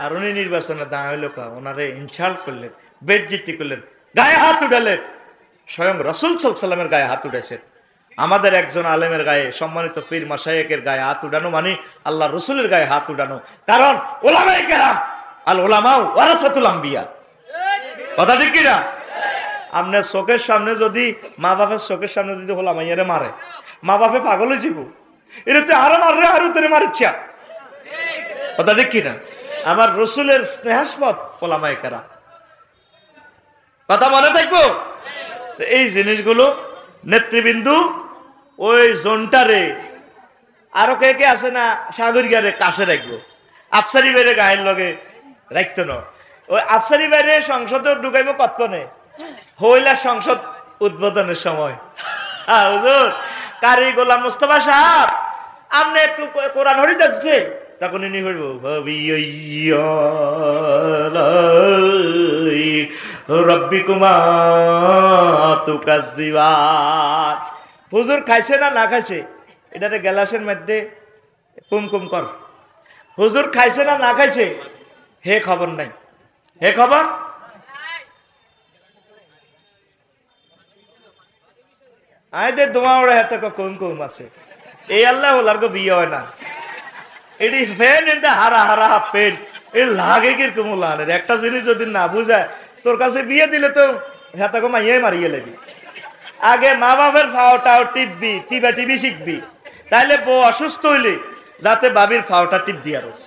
আর উনি নির্বাচনে দাঁড়াইল, ওনারে ইনসাল্ট করলেন, বেজ্জিতি করলেন, গায়ে হাত উঠালেন। স্বয়ং রাসূল সাল্লাল্লাহু আলাইহি ওয়াসাল্লামের গায়ে হাত উঠেছেন। আমাদের একজন আলেমের গায়ে, সম্মানিত পীর মাশায়েখের গায়ে হাত উঠানো মানে আল্লাহ রসুলের গায়ে হাত উঠানো, কারণ উলামায়ে কেরাম আল উলামাউ ওয়ারাসাতুল আম্বিয়া, কথা ঠিক কিনা? আপনার চোখের সামনে যদি, মা বাপের চোখের সামনে যদি উলামাইয়ারে মারে, মা বাপে পাগল হয়ে যাব, এটা তো আরো মাররে আরো তোরে মারিচ্ছা, কথা ঠিক কিনা? আমার রসুলের স্নেহাস্পদ উলামায়ে কেরাম, কথা মনে থাকবো। এই জিনিসগুলো নেতৃবৃন্দু ওই জোনটারে আরো কে কে আছে না সাগরিকারে কাছে রাখবো, আফসারি বাইরে গায়ের লগে রাখতো না। ওই আফসারি বাইরে সংসদে ঢুকাইব কতক্ষণে, হইলা সংসদ উদ্বোধনের সময়। হুজুর কারি গোলাম মোস্তফা সাহেব আপনি একটু কোরআন হরি যাচ্ছে, তখন ইনি হইব রাব্বিকুমা তুকাজ্জিবান। হুজুর খাইছে না না খাইছে, এটাতে গ্লাসের মধ্যে কুমকুম কর। হুজুর খাইছে না না খাইছে, হে খবর নাই, হে খবর। আয় দে দোয়া ওড়ে হাতে কোন কোন আছে, এই আল্লাহ ওলার গো বিয়ে হয় না। এটি ফেন এটা হারা হারা পেন এ লাগে কিরকম লানের। একটা জিনিস যদি না বুঝায়, তোর কাছে বিয়ে দিলে তো হাতে কো মাইয়ে মারিয়ে লেবি। আগে মা বাপের ফাওটাও টিপবি, টিবা টিভি শিখবি, তাইলে বউ অসুস্থ হইলে যাতে বাবির ফাওটা টিপ দিয়া রস।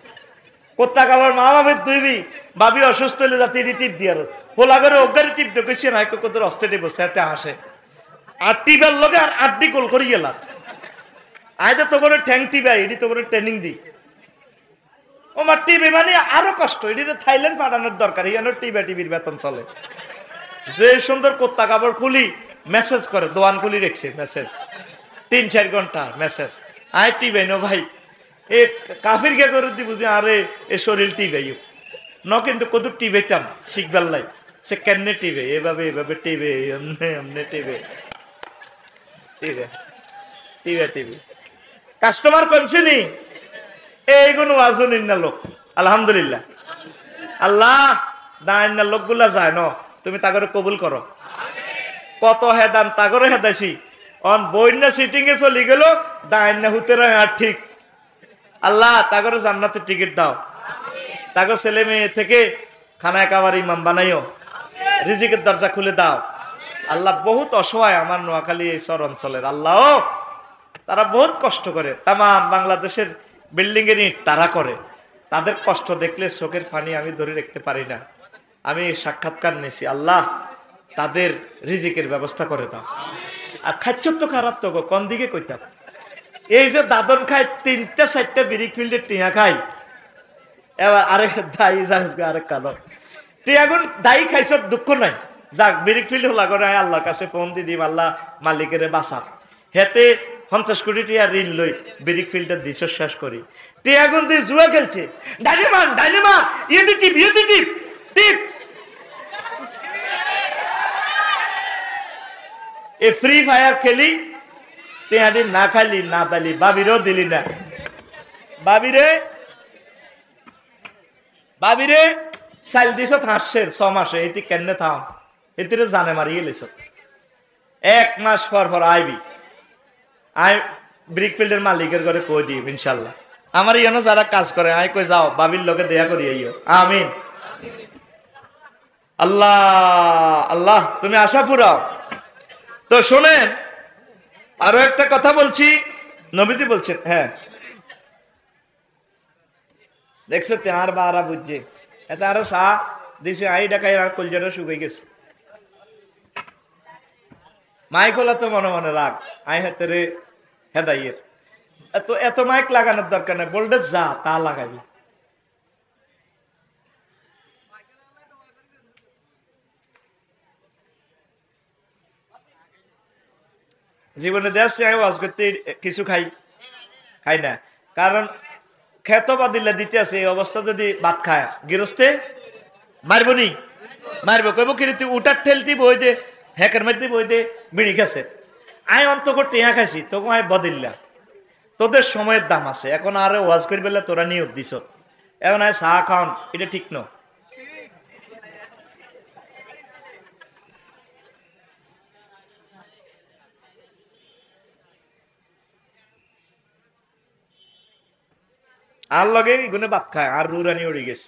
কোত্তা কাবার মা বাপের তুইবি, বাবি অসুস্থ হইলে যাতে এটি টিপ দিয়া রস। পোলা করে অজ্ঞারে টিপ দেখেছি না, কত অস্ট্রেটে বসে হাতে হাসে। আর টিপার লগে আর আড্ডি গোল করি গেলাম। আয়দা তো করে ঠ্যাং টিবাই, এটি তো করে ট্রেনিং দি। ও মা টিভি মানে আরো কষ্ট, এটি তো থাইল্যান্ড পাঠানোর দরকার। ইয়ানো টিবা টিভির বেতন চলে। যে সুন্দর কোত্তা কাপড় খুলি মেসেজ করে, দোয়ান খুলি রেখছে মেসেজ, 3-4 ঘন্টা মেসেজ। আয় টিবাই নো ভাই, এ কাফির কে করে দি বুঝি, আরে এ শরীর টিবাই ন, কিন্তু কত টিবেটাম শিখবার লাই। সে কেমনে টিবে, এভাবে এভাবে টিবে, এমনে এমনে টিবে, টিবে টিবে টিবে। কাস্টমার কমছে নি, এইগুলো আজুনিন্না লোক। আলহামদুলিল্লাহ, আল্লাহ দাইন্না লোকগুলা যায় ন, তুমি তাগরে কবুল করো। কত হেদান তাগরে হেদাইছি, অন বইন্না সিটিং এ চলি গেল, দাইন্না হুতে আর ঠিক। আল্লাহ তাগরে জান্নাতে টিকিট দাও, তাগর ছেলে মেয়ে থেকে খানায় কাবার ইমাম বানাইও, রিজিকের দরজা খুলে দাও। আল্লাহ বহুত অসহায় আমার নোয়াখালী এই শহর অঞ্চলের। আল্লাহ তারা বহুত কষ্ট করে, তাম বাংলাদেশের বিল্ডিং এর ইট তারা করে। তাদের কষ্ট দেখলে চোখের পানি আমি ধরে রাখতে পারি না। আমি সাক্ষাৎকার নিয়েছি, আল্লাহ তাদের রিজিকের ব্যবস্থা করে দাও। আর খাচ্ছ তো খারাপ তো কোন দিকে কইতাম, এই যে দাদন খায় 3-4টা বিড়ি ফিল্ডে টিয়া খাই, এবার আরেক দায়ী যাস আরেক কালো টিয়াগুন দায়ী খাইছ দুঃখ নাই, যাক বিড়ি ফিল্ড হলা করে আল্লাহর কাছে ফোন দি দিম, আল্লাহ মালিকের বাসা। হেতে 50 কোটি টিয়া ঋণ লই বিড়ি ফিল্ডের দিশ শেষ করি। টিয়াগুন দিয়ে জুয়া খেলছে, ডাইলেমান ডাইলেমান ইয়ে টিপ ইয়ে টিপ টিপ। এ ফ্রি ফায়ার খেলি, টিয়াদি না খাইলি না পাইলি, বাবিরও দিলি না। বাবিরে বাবিরে চাল দিছ হাসছেন 6 মাসে, এটি কেনে থাম, এটিরে জানে মারিয়ে লেছ। 1 মাস পর পর আইবি, আই ব্রিকফিল্ডের মালিকের ঘরে কই দিই ইনশাল্লাহ। আমার ইয়ানো যারা কাজ করে আই কই যাও বাবির লোকে দেয়া করি আইও। আমিন। আল্লাহ আল্লাহ তুমি আশা ফুরাও। তো শোনেন, আরো একটা কথা বলছি, নবীজি বলছেন, হ্যাঁ দেখছো তার বারা বুঝছে, এটা আরো চা দিছে, আই ডাকাই আর কলজাটা শুকাই গেছে। মাইকলা তো মনে মনে রাখ, আই হাতে রে হেদাইয়ের এত মাইক লাগানোর দরকার নেই, ভোল্টেজ যা তা লাগাবি। জীবনে দেশ আমি ওয়াজ করতে কিছু খাই না, কারণ খেত বাদিল্লা দিতে আছে, এই অবস্থা যদি ভাত খায় গৃহস্থে মারব নি, মারব কইব কি তুই উঠার ঠেলতি বই দে, হ্যাকের মধ্যে বই দে বিড়ি খাচ্ছে। আই অন্ত করতে ইহা খাইছি, তখন আই বদিল্লা তোদের সময়ের দাম আছে, এখন আরে ওয়াজ করি বেলা তোরা নিয়োগ দিছ, এখন আয় চা খাওন, এটা ঠিক ন। আর লগে গুনে ভাত খায়, আর রুরানি উড়ে গেছে,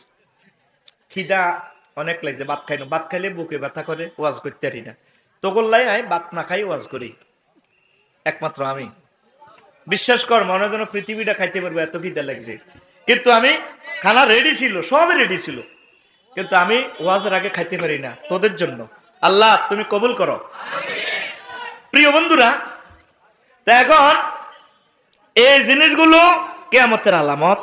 খিদা অনেক লাগছে, ভাত খাই না, ভাত খাইলে বুকে ব্যথা করে, ওয়াজ করতে পারি না। তো করলাই আই ভাত না খাই ওয়াজ করি, একমাত্র আমি। বিশ্বাস কর মনে যেন পৃথিবীটা খাইতে পারবো, এত খিদা লাগছে। কিন্তু আমি খানা রেডি ছিল, সবই রেডি ছিল, কিন্তু আমি ওয়াজের আগে খাইতে পারি না, তোদের জন্য। আল্লাহ তুমি কবুল করো। প্রিয় বন্ধুরা, তা এখন এই জিনিসগুলো কিয়ামতের আলামত।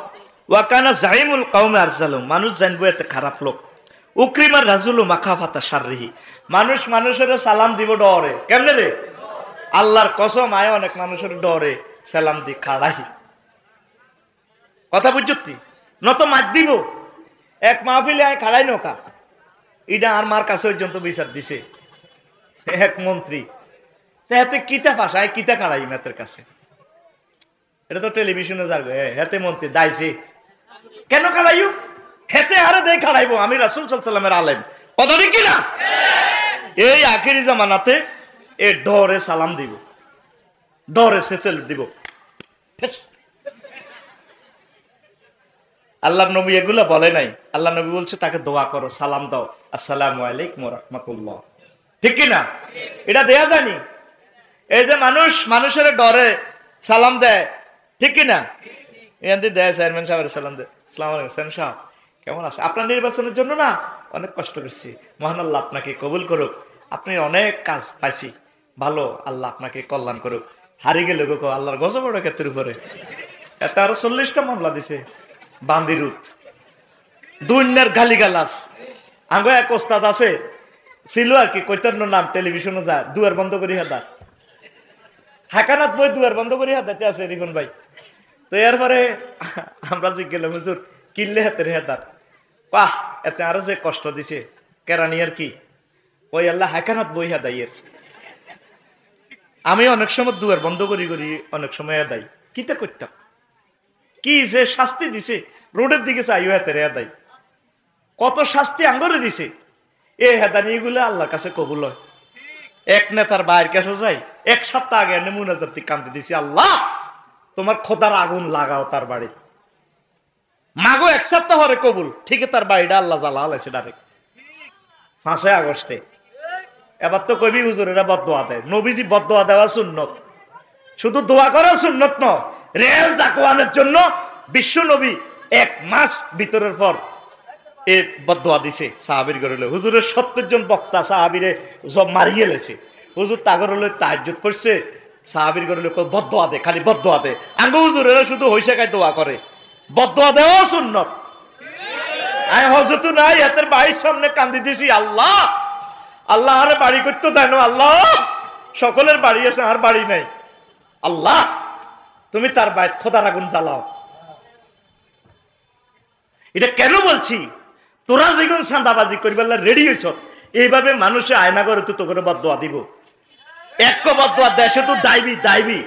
ওয়াকানা জাইমুল কওমে আরজালুম, মানুষ জানবো এত খারাপ লোক। উকরিমার রাজুলু মাখাফাতা শাররিহি, মানুষ মানুষের সালাম দিব ডরে, কেমনে রে? আল্লাহর কসম আয় অনেক মানুষের ডরে সালাম দি খাড়াই, কথা বুঝতি নত মার দিব। এক মাহফিলে আয় খাড়াই নৌকা, এটা আর মার কাছে পর্যন্ত বিচার দিছে এক মন্ত্রী। হাতে কিতা ভাষায় কিতা খাড়াই মেতের কাছে, এটা তো টেলিভিশনে যাবে। হাতে মন্ত্রী দাইছে কেন খাড়াইও, হেতে আরে দেয় খাড়াইবো, আমি রাসূল সাল্লাল্লাহু আলাইহি ওয়াসাল্লামের আলেম, কথা ঠিক কিনা? এই আখেরি জামানাতে এ ডরে সালাম দিব, ডরে সেচেল দিব। আল্লাহ নবী এগুলা বলে নাই, আল্লাহ নবী বলছে তাকে দোয়া করো, সালাম দাও, আসসালামু আলাইকুম ওয়া রাহমাতুল্লাহ, ঠিক কিনা? এটা দেয়া জানি। এই যে মানুষের ডরে সালাম দেয়, ঠিক কিনা? এখান দেয় চেয়ারম্যান সাহেবের সালাম দেয়, আসসালামু আলাইকুম চেয়ারম্যান সাহেব কেমন আছে? আপনার নির্বাচনের জন্য না অনেক কষ্ট করছি, মহান আল্লাহ আপনাকে কবুল করুক, আপনি অনেক কাজ পাইছি, ভালো, আল্লাহ আপনাকে কল্যাণ করুক। হারিয়ে গেল গো আল্লাহর গজব ওর ক্ষেত্রের উপরে, এত আরো 40টা মামলা দিছে বান্দিরুত, দুনিয়ার গালিগালাজ। আগে এক ওস্তাদ আছে ছিল আর কি, কইতার নাম, টেলিভিশনে যায়, দুয়ার বন্ধ করি হাদা, হাকানাত বই দুয়ার বন্ধ করি হাদাতে আছে রিফন ভাই। তো এরপরে আমরা জিজ্ঞেলাম হুজুর কিনলে হাতের হেদার, পাহ এতে আরো যে কষ্ট দিছে কেরানি আর কি, ওই আল্লাহ হাকানাত বই হাদাইয়ের। আমি অনেক সময় দুয়ার বন্ধ করি অনেক সময় হেদাই, কিতা করতাম, কি যে শাস্তি দিছে, রোডের দিকে চাইও হাতের হেদাই, কত শাস্তি আঙ্গরে দিছে। এই হেদানি গুলো আল্লাহর কাছে কবুল হয়। এক নেতার বাইরের কাছে যাই, 1 সপ্তাহ আগে এনে মুনাজাত কান্দে দিছি, আল্লাহ তোমার খোদার আগুন লাগাও তার বাড়ি, মাগো 1 সপ্তাহ হরে কবুল, ঠিক তার বাড়িটা আল্লাহ জ্বালা হলাইছে ডাইরেক্ট 5 আগস্টে। এবার তো কবি হুজুরেরা বদদোয়া দেয়, নবীজি বদদোয়া দেওয়া সুন্নত, শুধু দোয়া করা সুন্নত ন, রেল জাকওয়ানের জন্য বিশ্ব নবী 1 মাস ভিতরের পর এ বদদোয়া দিছে সাহাবীর ঘরে। হুজুরের 70 জন বক্তা সাহাবীরে সব মারিয়ে লেছে, হুজুর তাগর হলে তাহাজ্জুদ করছে, সাহাবীর ঘরে বদদোয়া দে, খালি বদদোয়া দে। আঙ্গ হুজুরেরা শুধু হইসা খাই দোয়া করে, বদদোয়া দেওয়া সুন্নত। আমি হযরত নাই হাতের বাড়ির সামনে কান্দি দিছি, আল্লাহ আল্লাহ আরে বাড়ি করতে দেয় না, আল্লাহ সকলের বাড়ি আছে আর বাড়ি নাই, আল্লাহ তুমি তার বাইত খোদার আগুন জ্বালাও। এটা কেন বলছি, তোরা যেগুলো চাঁদাবাজি করিবার রেডি হয়েছ, এইভাবে মানুষে আয়না করে তো করে বদদোয়া দিব, এক বদদোয়া দেশে তো দাইবি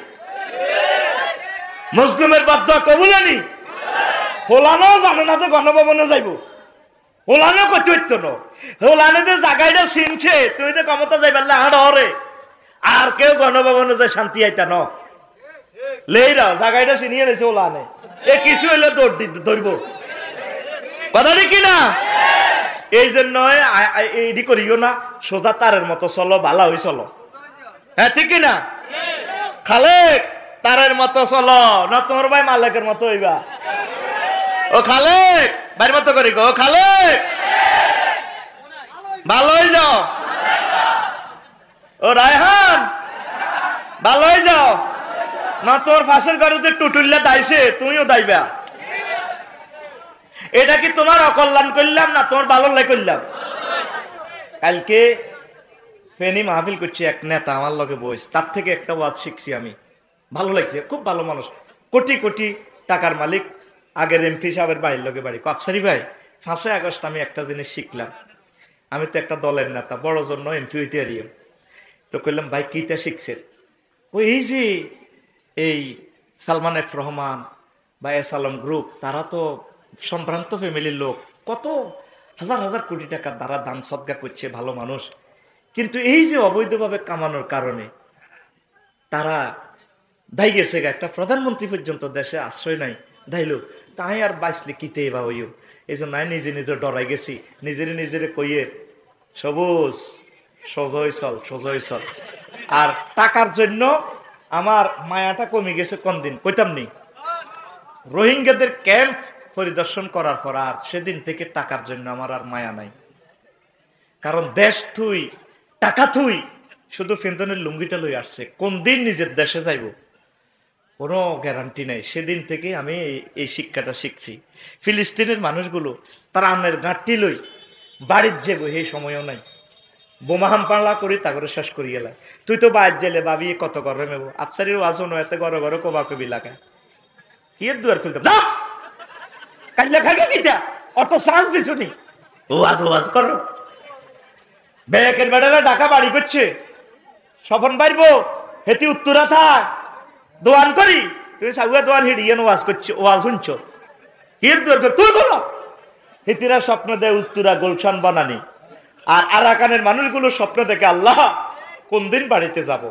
মুসলিমের বদদোয়া কবুল আনি, হোলানো জানে না তো গণভবনে যাইব, হোলানো করতে হইতো না, হোলানো যে জায়গাটা চিনছে, তুমি তো ক্ষমতা যাইবার হাড়ে, আর কেউ গণভবনে যায় শান্তি আইতা ন লেইরাও জায়গাটা চিনিয়ে রয়েছে ওলানে, এ কিছু হইলে ধরবো, কথা কি না? এই জন্য এইটি করিও না, সোজা তারের মতো চলো, ভালো হই চলো, হ্যাঁ ঠিক কিনা? খালেক তারের মতো চলো না, তোমার ভাই মালিকের মতো হইবা। ও খালেক বাইর মতো করি গো, খালেক ভালো হয়ে যাও, ও রায়হান ভালো হয়ে যাও না, তোর ফাঁসের ঘরে টুটুল্লা দাইছে, তুমিও দাইবা। এটা কি তোমার অকল্যাণ করলাম না তোমার ভালো লাই করলাম? কালকে ফেনী মাহফিল করছি, এক নেতা আমার লগে বইস, তার থেকে একটা ওয়াজ শিখছি আমি, ভালো লাগছে, খুব ভালো মানুষ, কোটি কোটি টাকার মালিক, আগের এমপি সাহেবের বাড়ির লগে বাড়ি। আফসারি ভাই 5 আগস্ট আমি একটা জিনিস শিখলাম, আমি তো একটা দলের নেতা, বড় জন্য এমপি হইতে হারিয়ে, তো কইলাম ভাই কিটা শিখছেন? ওই এই যে এই সালমান এফ রহমান বা এস আলম গ্রুপ, তারা তো সম্ভ্রান্ত ফ্যামিলির লোক, কত হাজার হাজার কোটি টাকা তারা দান সদকা করছে, ভালো মানুষ, কিন্তু এই যে অবৈধভাবে কামানোর কারণে তারা দায় গেছে, একটা প্রধানমন্ত্রী পর্যন্ত দেশে আশ্রয় নাই দাইলো, তাই আর বাঁচলে কিতে বা হইও, এই জন্য নিজে নিজে ডরাই গেছি, নিজেরে কইয়ে সবুজ সজয় চল। আর টাকার জন্য আমার মায়াটা কমে গেছে, কোন দিন কইতাম নি, রোহিঙ্গাদের ক্যাম্প পরিদর্শন করার পর আর সেদিন থেকে টাকার জন্য আমার আর মায়া নাই, কারণ দেশ থুই টাকা থুই শুধু ফেন্দনের লুঙ্গিটা লই আসছে, কোন দিন নিজের দেশে যাইব কোনো গ্যারান্টি নাই। সেদিন থেকে আমি এই শিক্ষাটা শিখছি। ফিলিস্তিনের মানুষগুলো তারা আমের গাঁটটি লই বাড়ির যে এই সময়ও নাই, বোমা হামপালা করি তা করে শেষ করি গেলা, তুই তো বাইর জেলে ভাবি কত গরমে নেবো, আফসারির ওয়াজ নয় এতে ঘরে ঘরে কবা কবি লাগায়, কি দুয়ার খুলতে কাল্লা খাইবে কিটা, অত সাজ দিছ নি, ওয়াজ করো বেকের বেড়ালে ঢাকা বাড়ি করছে, স্বপন পারবো হেতি উত্তরা থাক দোয়ান করি, তুমি সাগুয়া দোয়ান হিডিয়ান ওয়াজ করছো, ওয়াজ শুনছো, হির দোয়ার তুই বলো। হিতিরা স্বপ্ন দেয় উত্তরা গুলশান বানানি, আর আরাকানের মানুষগুলো স্বপ্ন দেখে আল্লাহ কোন দিন বাড়িতে যাব।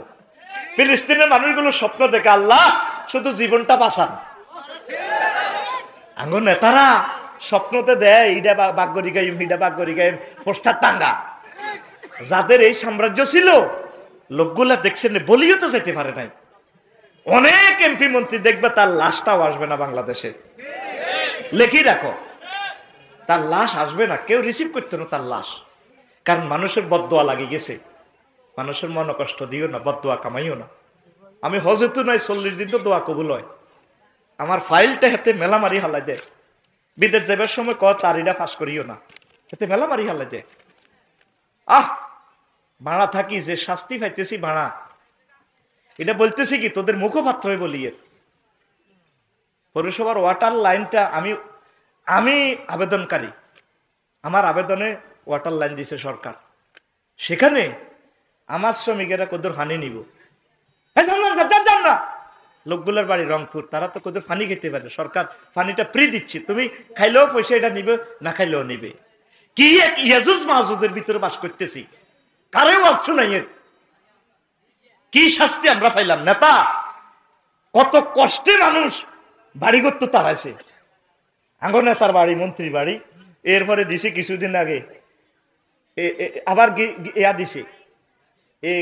ফিলিস্তিনের মানুষগুলো স্বপ্ন দেখে আল্লাহ শুধু জীবনটা বাঁচান। আঙ্গো নেতারা স্বপ্নতে দেয় ইডা বাগ্যরি গাইম, ইডা বাগ্যরি গাইম, পোস্টার টাঙ্গা। যাদের এই সাম্রাজ্য ছিল লোকগুলা দেখছেন বলিও তো যেতে পারে নাই। অনেক এমপি মন্ত্রী দেখবে তার লাশটাও আসবে না বাংলাদেশে, লেখি রাখো তার লাশ আসবে না, কেউ রিসিভ করতো না তার লাশ। কারণ মানুষের বদদোয়া লাগে গেছে। মানুষের মন কষ্ট দিও না, বদদোয়া কামাইও না। আমি হজেতু নাই 40 দিন তো দোয়া কবুল হয়। আমার ফাইলটা হাতে মেলা মারি হালাই দেয়, বিদেশ যাবার সময় তারিটা ফাঁস করিও না, হাতে মেলা মারি হালাই দেয়। ভাড়া থাকি যে শাস্তি পাইতেছি ভাড়া, এটা বলতেছি কি তোদের মুখপাত্র বলিয়ে। পৌরসভার ওয়াটার লাইনটা আমি আবেদনকারী, আমার আবেদনে ওয়াটার লাইন দিছে সরকার, সেখানে আমার শ্রমিকেরা কদর হানি নিব না। লোকগুলোর বাড়ি রংপুর, তারা তো কদর ফানি খেতে পারে, সরকার ফানিটা ফ্রি দিচ্ছে, তুমি খাইলেও পয়সা এটা নিবে, না খাইলেও নিবে। কি এক ইয়াজুজ মাহুজের ভিতরে বাস করতেছি, কারেও অপশন নাই। কি শাস্তি আমরা পাইলাম? নেতা কত কষ্টে মানুষ বাড়ি করতে তাড়াইছে। আঙ্গ নেতার বাড়ি, মন্ত্রী বাড়ি, এরপরে দিছে কিছুদিন আগে আবার ইয়া দিছে,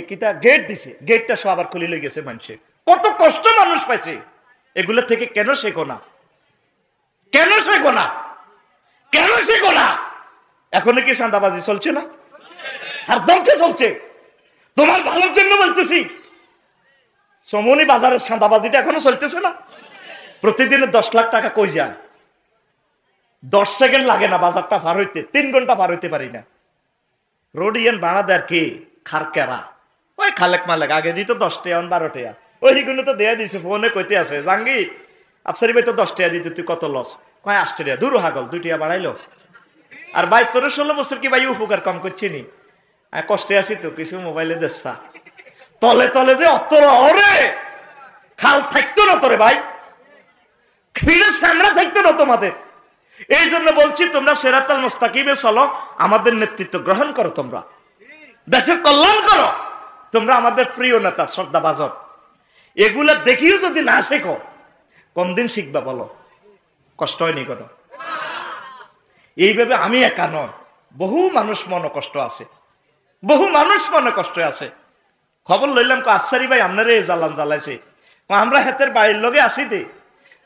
কিতা গেট দিছে, গেটটা সব আবার খুলে লই গেছে মানুষের। কত কষ্ট মানুষ পাইছে, এগুলো থেকে কেন শেখো না? কেন শেখো না? কেন শেখো না? এখন কি চাঁদাবাজি চলছে না? আর দমছে চলছে। তোমার ভালোর জন্য বলতেছি, সমনি বাজারের চাঁদাবাজিটা এখনো চলতেছে না। প্রতিদিনে 10 লাখ টাকা কই যায়? 10 সেকেন্ড লাগে না বাজারটা পার হইতে, 3 ঘন্টা পার হইতে পারি না। রোড ইয়ান ভাড়া দেয় কে? খারকেরা, ওই খালেক মালেক। আগে দিত 10 টাকা, 12 টাকা, ওইগুলো তো দেয়া দিছে। ফোনে কইতে আছে জাঙ্গি আফসারি ভাই তো 10 টাকা দিত, তুই কত লস? কয় 8 টাকা। দূর হাগল, 2 টাকা বাড়াইলো। আর ভাই তোর 16 বছর কি ভাই উপকার কম করছি নি? কষ্টে আছি তো, কিছু মোবাইলে দেখছা তলে তলে যে অতর অরে খাল থাকতো না তোরে ভাই, খিড়ের সামরা থাকতো না তোমাদের। এই জন্য বলছি তোমরা সিরাতাল মুস্তাকিমে চলো, আমাদের নেতৃত্ব গ্রহণ করো, তোমরা দেশের কল্যাণ করো। তোমরা আমাদের প্রিয় নেতা শ্রদ্ধা ভাজন, এগুলা দেখিও যদি না শেখো কোন দিন শিখবা বলো? কষ্ট হয়নি কোনো? এইভাবে আমি একা নয়, বহু মানুষ মনে কষ্ট আছে, বহু মানুষ মনে কষ্ট আছে। খবর লইলাম আফসারি ভাই আপনারা এই জ্বালান জ্বালাইছে, আমরা হাতের বাড়ির লগে আসি দে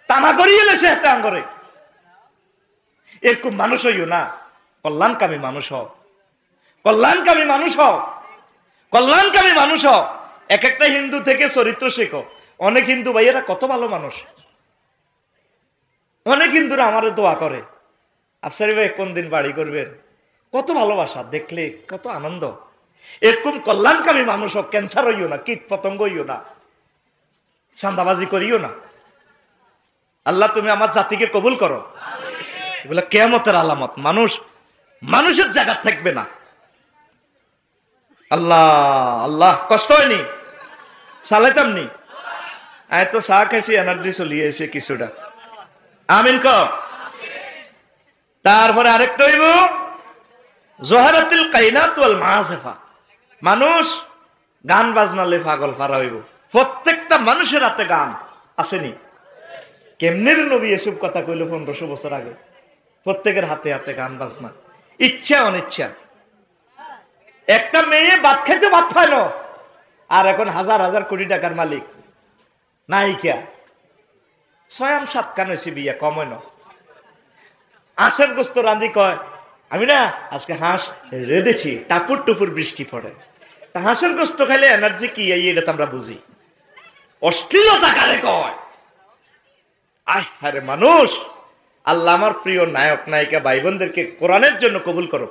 তামা করিয়ে লেছে হাতে আঙ্গরে। এরকম মানুষ হইও না, কল্যাণকামী মানুষ হও, কল্যাণকামী মানুষ হও, কল্যাণকামী মানুষ হও। এক একটা হিন্দু থেকে চরিত্র শেখো। অনেক হিন্দু ভাইয়েরা কত ভালো মানুষ, অনেক হিন্দুরা আমারে দোয়া করে, আফসারি ভাই কোন দিন বাড়ি করবেন, কত ভালোবাসা, দেখলে কত আনন্দ। এরকম কল্যাণকামী মানুষ হোক, ক্যান্সার হইও না, কীট পতঙ্গ হইও না, চাঁদাবাজি করিও না। আল্লাহ তুমি আমার জাতিকে কবুল করো। এগুলা কিয়ামতের আলামত। মানুষ মানুষের জায়গা থাকবে না। আল্লাহ আল্লাহ, কষ্ট হয়নি? চালাইতাম নি? আয় তো চা খাইছি, এনার্জি চলিয়ে এসে কিছুটা। আমিন ক। তারপরে আরেকটা হইব জোহারাতিল কাইনাত ওয়াল মাযিফা। মানুষ গান বাজনালে পাগল পারা হইব। প্রত্যেকটা মানুষের হাতে গান আসেনি? কেমনের নবী এসব কথা কইল 1500 বছর আগে? প্রত্যেকের হাতে হাতে গান বাজনা, ইচ্ছা অনিচ্ছা। একটা মেয়ে ভাত খাইতে ভাত পায় না, আর এখন হাজার হাজার কোটি টাকার মালিক, নায়িকা। 6-7 কান হয়েছে বিয়া, কম হয় না। হাঁসের গোস্ত রাঁধি কয় আমি না আজকে হাঁস রেঁধেছি, টাপুর টুপুর বৃষ্টি পড়ে। হাঁসের গোস্ত খাইলে এনার্জি কি এটা তো আমরা বুঝি। অশ্লীলতা কারে কয়? আরে মানুষ, আল্লাহ আমার প্রিয় নায়ক নায়িকা ভাই বোনদেরকে কোরআনের জন্য কবুল করো।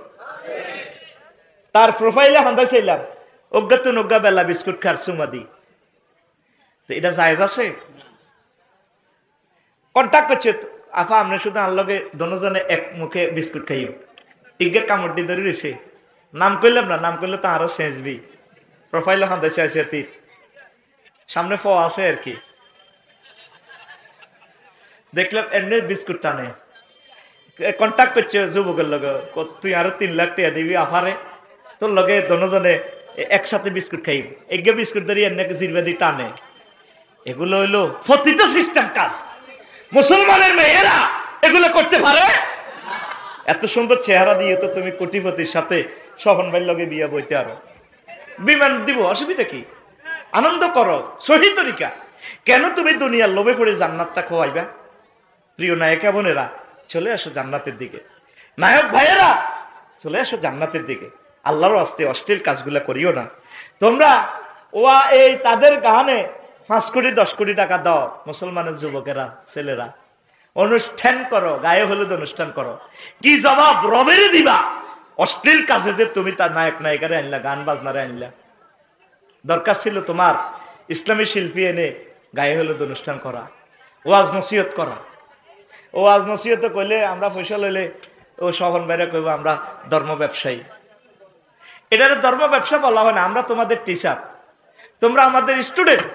তার প্রোফাইলে হান্দা চাইলাম অজ্ঞাত নজ্ঞা বেলা বিস্কুট খার সুমাদি, এটা জায়েজ আছে? কন্ট্যাক্ট করছে আফা, আপনি শুধু আল্লাহকে দনজনে এক মুখে বিস্কুট খাইও, ইজ্ঞে কামড় দিয়ে ধরে রয়েছে, নাম করলাম না, নাম করলে তো আরো সেজবি। প্রোফাইল খান্দাইছে আছে তীর, সামনে ফ আছে আর কি। দেখলাম এমনি বিস্কুট টানে, কন্ট্যাক্ট করছে যুবকের লগে, তুই আরো 3 লাখ টাকা দিবি আফারে, তোর লগে দনজনে একসাথে বিস্কুট খাইব। এগে বিস্কুট ধরি এমনি জিরবে দি টানে। এগুলো হইলো ফতিত সিস্টেম কাজ। মুসলমানের মেয়েরা এগুলো করতে পারে? এত সুন্দর চেহারা দিয়ে তো তুমি কোটিপতির সাথে স্বপন ভাইয়ের লগে বিয়ে বইতে আরো বিমান দিব, অসুবিধা কি? আনন্দ করো, সহি তরিকা। কেন তুমি দুনিয়ার লোভে পড়ে জান্নাতটা খোয়াইবা? প্রিয় নায়িকা বোনেরা, চলে আসো জান্নাতের দিকে। নায়ক ভাইয়েরা, চলে আসো জান্নাতের দিকে। আল্লাহর আস্তে অশ্লীল কাজগুলা করিও না তোমরা। ওয়া এই তাদের গানে 5 কোটি 10 কোটি টাকা দাও মুসলমানের যুবকেরা, ছেলেরা। অনুষ্ঠান করো, গায়ে হলুদ অনুষ্ঠান করো। কি জবাব রবের দিবা? অশ্লীল কাজে যে তুমি তার নায়ক নায়িকারে আনলা, গান বাজনারে আনলা। দরকার ছিল তোমার ইসলামী শিল্পী এনে গায়ে হলুদ অনুষ্ঠান করা, ওয়াজ নসিহত করা। ওয়াজ নসিহত কইলে আমরা পয়সা লইলে ও শহন বাইরে কইব আমরা ধর্ম ব্যবসায়ী। এটার ধর্ম ব্যবসা বলা হয় না, আমরা তোমাদের টিচার, তোমরা আমাদের স্টুডেন্ট।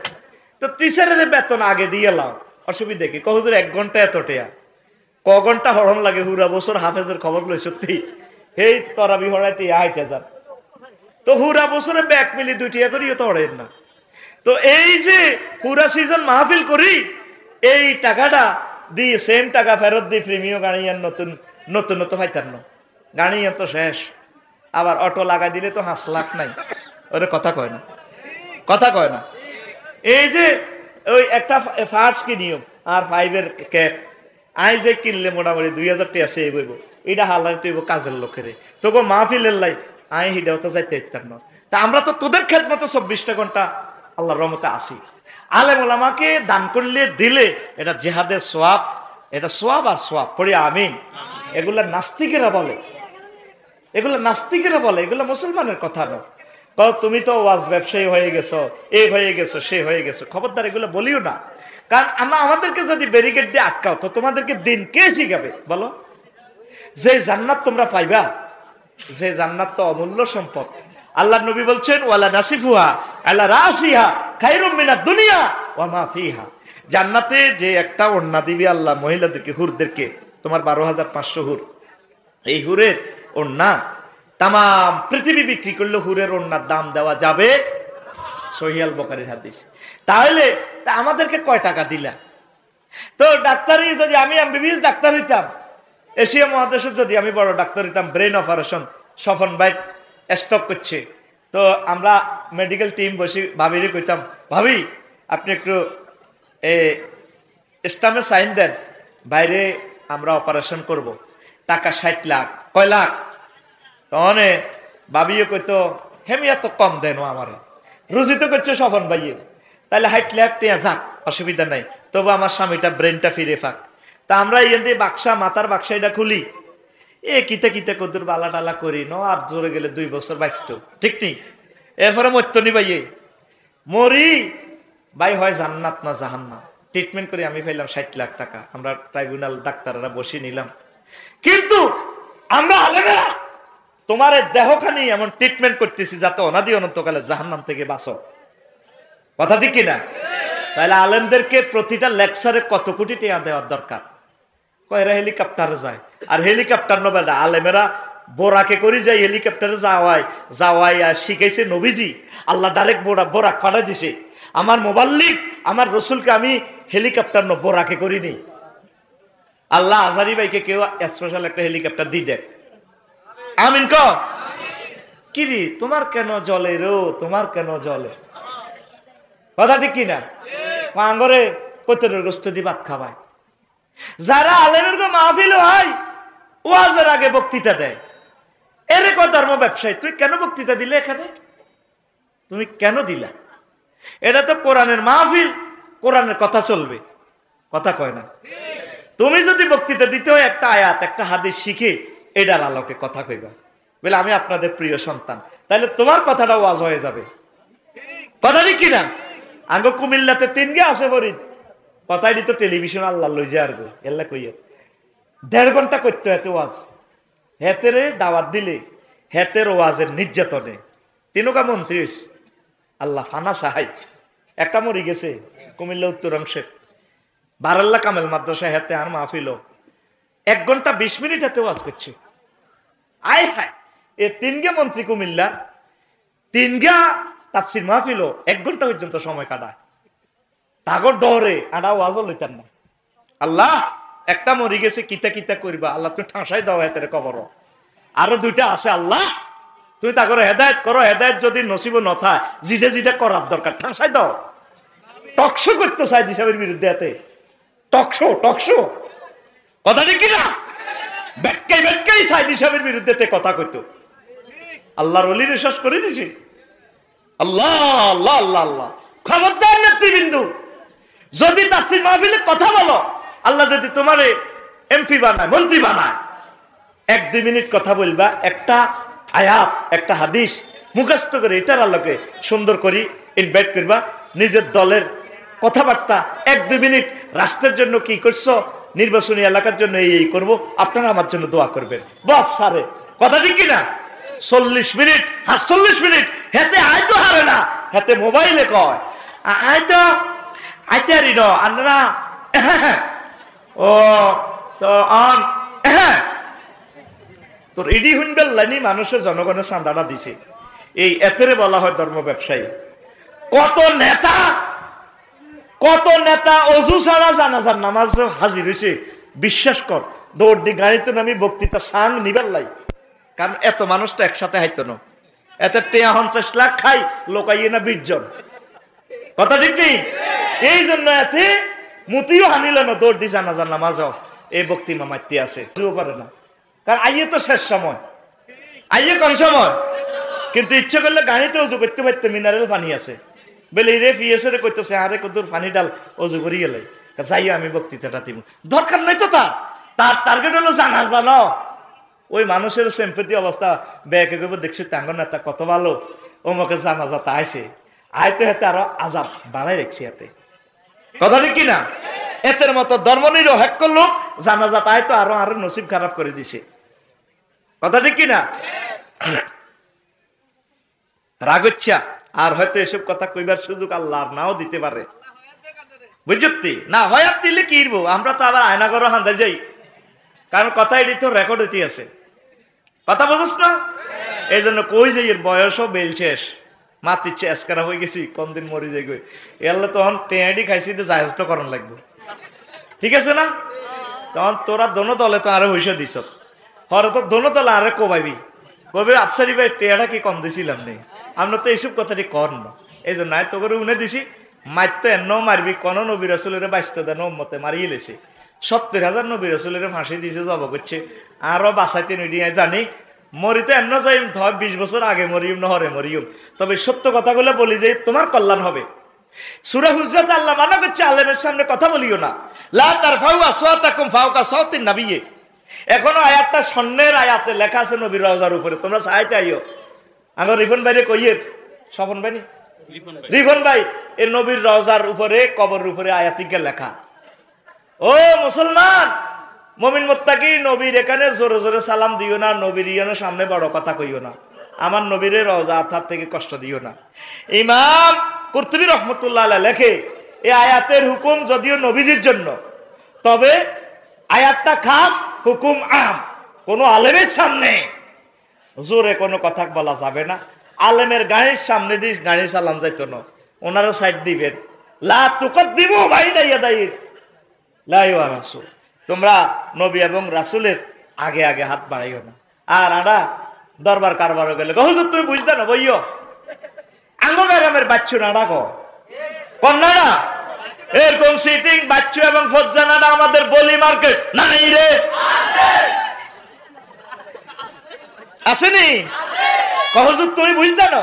তো টিচারের বেতন আগে দিয়ে লাও, অসুবিধা কি? কহুজুর 1 ঘন্টা এত টেয়া, ক ঘন্টা হরণ লাগে? হুরা বছর হাফেজের খবর লই সত্যি, এই তরাবি হরাই টিয়া হাইটে যান। তো হুরা বছরে ব্যাগ মিলি 2 টিয়া করিও তো হরেন না। তো এই যে হুরা সিজন মাহফিল করি, এই টাকাটা দিয়ে সেম টাকা ফেরত দিই প্রিমিয় গাড়ি আর নতুন নতুন তো পাইতাম না, গাড়ি তো শেষ। আবার অটো লাগাই দিলে তো 5 লাখ নাই, ওরে কথা কয় না, কথা কয় না। এই যে ওই একটা ফার্স্ট কিনিও আর 5-এর ক্যাপ আই যে কিনলে মোটামুটি 2000 টাকা সে বইব, এটা হালাই তুইব কাজের লোকেরে, তোকে মাহফিলের লাই আই হিটাও তো যাইতে ইত্যার না। তা আমরা তো তোদের ক্ষেত মতো 24টা ঘন্টা আল্লাহর রহমতে আসি। আলেম ওলামাকে দান করলে দিলে এটা জিহাদের সোয়াব, এটা সোয়াব আর সোয়াব পড়ি আমিন। এগুলা নাস্তিকেরা বলে, এগুলো নাস্তিকেরা বলে, এগুলো মুসলমানের কথা না। তুমি তো ওয়াজ ব্যবসায়ী হয়ে গেছো, এ হয়ে গেছো, সে হয়ে গেছো, খবরদার এগুলো বলিও না। কারণ আমাদেরকে যদি ব্যারিকেড দিয়ে আটকাও তো তোমাদেরকে দিন কে শিখাবে বলো? যে জান্নাত তোমরা পাইবা, যে জান্নাত তো অমূল্য সম্পদ। আল্লাহ নবী বলছেন ওয়ালা নাসিফুহা আলা রাসিহা খায়রুম মিনাদ দুনিয়া ওয়া মা ফিহা। জান্নাতে যে একটা ওড়না দিবে আল্লাহ মহিলাদেরকে, হুরদেরকে, তোমার 12,500 হুর, এই হুরের ওড়না তাম পৃথিবী বিক্রি করলে হুরের ওড়নার দাম দেওয়া যাবে। সহিহ আল বুখারীর হাদিস। তাহলে আমাদেরকে কয় টাকা দিলা? তো ডাক্তারি যদি আমি এমবিবিএস ডাক্তার হইতাম, এশিয়া মহাদেশে যদি আমি বড় ডাক্তার হইতাম, ব্রেন অপারেশন স্বপন ভাই স্টক করছে, তো আমরা মেডিকেল টিম বসে ভাবিরে কইতাম, ভাবি আপনি একটু স্টামে সাইন দেন, বাইরে আমরা অপারেশন করব, টাকা 60 লাখ। কয় লাখ? তখন ভাবিও কইতো হেমিয়া তো কম দেন আমার, রুজি তো করছে স্বপন ভাইয়ে, তাহলে 60 লাখ টিয়া যাক, অসুবিধা নাই, তবু আমার স্বামীটা ব্রেনটা ফিরে পাক। তা আমরা এন দিয়ে বাক্সা, মাথার বাক্সা এটা খুলি, কিতে কিতে কদ্দুর বালা টালা করি ন, আর জোরে গেলে 2 বছর বাইসত, ঠিক নেই। এরপরে মরতনি ভাইয়ে মরি ভাই, হয় জান্নাত না জাহান্নাম। ট্রিটমেন্ট করে আমি পাইলাম 60 লাখ টাকা, আমরা ট্রাইব্যুনাল ডাক্তাররা বসে নিলাম। কিন্তু আমরা আলেমেরা তোমার দেহখানি এমন ট্রিটমেন্ট করতেছি যাতে অনাদি অনন্তকালে জাহান্নাম থেকে বাঁচো। কথা ঠিক কিনা? তাহলে আলেমদেরকে প্রতিটা লেকচারে কত কোটি টাকা দেওয়ার দরকার? কয়রা হেলিকপ্টারে যায়, আর হেলিকপ্টার নবে না, আলেমেরা বোরাকে করি যায়, হেলিকপ্টারে যাওয়াই শিখাইছে নবীজি। আল্লাহ ডাইরেক্ট বোরাক পাঠাই দিছে। আমার মোবাল্লিক, আমার রসুলকে আমি হেলিকপ্টার বোরাকে করিনি। আল্লাহ আজারি ভাইকে কেউ স্পেশাল একটা হেলিকপ্টার দিয়ে দেয়। আমিন ক কিরি, তোমার কেন জলে রো, তোমার কেন জলে? কথা ঠিক কিনা? পাঙ্গরে কতরের গোস্ত দিয়ে ভাত খাবায়। যারা আলেমের মাহফিল হয় ওয়াজের আগে বক্তৃতা দেয়, এর কয় ধর্ম ব্যবসায়ী, তুই কেন বক্তৃতা দিলে এখানে? তুমি কেন দিলা? এটা তো কোরআনের মাহফিল, কোরআনের কথা চলবে, কথা কয় না। তুমি যদি বক্তৃতা দিতে হয় একটা আয়াত, একটা হাদিস শিখে এটার আলোকে কথা কইবা, বলে আমি আপনাদের প্রিয় সন্তান, তাহলে তোমার কথাটা ওয়াজ হয়ে যাবে। কথা ঠিক কিনা? আঙ্গ কুমিল্লাতে 3 গে আসে বরি কথাই দিত টেলিভিশন আল্লাহ লই যে আর এল্লা কইয়া 1.5 ঘন্টা করতে এত ওয়াজ। হেতে রে দাওয়াত দিলে হেতের ওয়াজের নির্যাতনে তিনকা মন্ত্রী আল্লাহ ফানা সাহাই একটা মরি গেছে কুমিল্লা উত্তরাংশের বারাল্লা কামেল মাদ্রাসা হেতে আর মাহফিল 1 ঘন্টা 20 মিনিট হেতে ওয়াজ করছে আয় হায় এ তিনগা মন্ত্রী কুমিল্লা তিনগা তাফসির মাহফিল 1 ঘন্টা পর্যন্ত সময় কাটায় তাগর ডরে আড়া ওয়াজও লইতেন না আল্লাহ একটা মরি গেছে কিতা কিতা করবা আল্লাহ তুমি ঠাঁসাই দাও হেতের কবর আরো 2টা আছে আল্লাহ তুমি তা করে হেদায়েত করো হেদায়েত যদি নসিব ন থাকে জিডে জিডে করার দরকার ঠাঁসাই দাও টকশো করতো সাইদ হিসাবের বিরুদ্ধে এতে টকশো কথা ঠিক না বেটকাই সাইদ হিসাবের বিরুদ্ধে কথা কইতো আল্লাহর ওলির শেষ করে দিছি আল্লাহ আল্লাহ আল্লাহ আল্লাহ খবরদার নেতৃবৃন্দু যদি তাফসীর মাহফিলে কথা বলো আল্লাহ যদি তোমারে এমপি বানায় মন্ত্রী বানায় 1-2 মিনিট কথা বলবা একটা আয়াত একটা হাদিস মুখস্থ করে এটার আলোকে সুন্দর করে ইনভাইট করবা নিজের দলের কথাবার্তা 1-2 মিনিট রাষ্ট্রের জন্য কি করছো নির্বাচনী এলাকার জন্য এই করব আপনারা আমার জন্য দোয়া করবেন বাস সারে কথা ঠিক কিনা 40 মিনিট 48 মিনিট হেতে আইতো হারে না হেতে মোবাইলে কয় আইতো আইতারি ন আন্না ও তো অন তোর ইডি হুনবেল লাইনি মানুষের জনগণের চাঁদাটা দিছে এই এতেরে বলা হয় ধর্ম ব্যবসায়ী কত নেতা অজু ছাড়া জানাজার নামাজ হাজির হয়েছে বিশ্বাস কর দৌড় দি গাড়িতে নামি বক্তৃতা সাং নিবার লাই কারণ এত মানুষ তো একসাথে হাইতো না এত 50 লাখ খাই লোকাইয়ে না 20 জন কথা ঠিক নেই এই জন্য এতে মুতিও হানিল না দৌড় দি জানাজার নামাজ এই বক্তৃতা মাইতে আছে পারে না কারণ আইয়ে তো শেষ সময় আইয়ে কোন সময় কিন্তু ইচ্ছে করলে গাড়িতে অজু করতে পারতে মিনারেল পানি আছে বলে রে পিএসরে কইতেছে আরে কদুর পানি ডাল অজু করি গেলে যাই আমি বক্তৃতাটা দিব দরকার নাই তো তার টার্গেট হলো জানো ওই মানুষের সিম্পথি অবস্থা ব্যাকে করবো দেখছি তাঙ্গ নেতা কত ভালো ওমকে জানাজাতা আইছে আইতে হেতে আরো আজাব বাড়াই রেখছি এতে কথা ঠিক কিনা এতের মতো ধর্মনিরপেক্ষ লোক জানাজাত আইতো আরো নসিব খারাপ করে দিছে কথা ঠিক কিনা রাগচ্ছা আর হয়তো এসব কথা কইবার সুযোগ আল্লাহ নাও দিতে পারে বুঝতি না হয়াত দিলে কি ইরবো আমরা তো আবার আয়না ঘর হান্দা যাই কারণ কথা এটি তো রেকর্ড হইতে আছে কথা বুঝছ না এই জন্য কই যে এর বয়সও বেল শেষ মাতিচ্ছে এসকারা হয়ে গেছি কোন দিন মরি যাই গই এলে তখন টেঁড়ি খাইছি তো জাহেজ তো করণ লাগবে ঠিক আছে না তখন তোরা দোনো দলে তো আরো হইসা দিছ হরে তো দোনো দলে আরে কোবাইবি কবে আফসারি ভাই টেয়াটা কি কম দিছিলাম নেই আমরা তো এইসব কথাটি কর না এই জন্য তো করে উনে দিছি মারতো এন্ন মারবি কোন নবী রাসূলের 22 দেন উম্মতে মারিয়ে লেছে 70,000 নবী রাসূলের ফাঁসি দিয়েছে জব করছে আরো বাঁচাইতে নিয়ে জানি মরিতে এন্ন যাই 20 বছর আগে মরিয়ম নহরে মরিয়ম তবে সত্য কথাগুলো বলি যে তোমার কল্যাণ হবে সূরা হুজরাত আল্লাহ মানা করছে আলেমের সামনে কথা বলিও না লা তারফাউ আসওয়াতাকুম ফাওকা সাওতিন নাবিয়্যি এখনো আয়াতটা স্বর্ণের আয়াতে লেখা আছে নবীর রওজার উপরে তোমরা চাইতে আইও আগে রিফন ভাইরে কইয়ের স্বপন ভাই রিফন ভাই এই নবীর রওজার উপরে কবরের উপরে আয়াতিকে লেখা ও মুসলমান মুমিন মুত্তাকি নবীর এখানে জোরে জোরে সালাম দিও না নবীর ইয়ানের সামনে বড় কথা কইও না আমার নবীর রওজা আথার থেকে কষ্ট দিও না ইমাম কুরতুবী রাহমাতুল্লাহ আলাইহি লেখে এই আয়াতের হুকুম যদিও নবীজির জন্য তবে আয়াতটা খাস হুকুম আম কোন আলেমের সামনে জোরে কোনো কথা বলা যাবে না আলেমের গায়ের সামনে দিয়ে গাড়ি সালাম যাইতো না ওনারা সাইড দিবেন লা তুকদ্দিমু বাইনা ইয়াদাই লা ইয়া রাসূল তোমরা নবী এবং রাসূলের আগে আগে হাত বাড়াইও না আর আড়া দরবার কারবারও গেলে হুজুর তুমি বুঝতে না বইও আঙ্গগারামের বাচ্চু নাড়া কম নাড়া এরকম সিটিং বাচ্চু এবং ফজ্জানাটা আমাদের বলি মার্কেট নাই রে আসেনি হুজুর তুমি বুঝতে না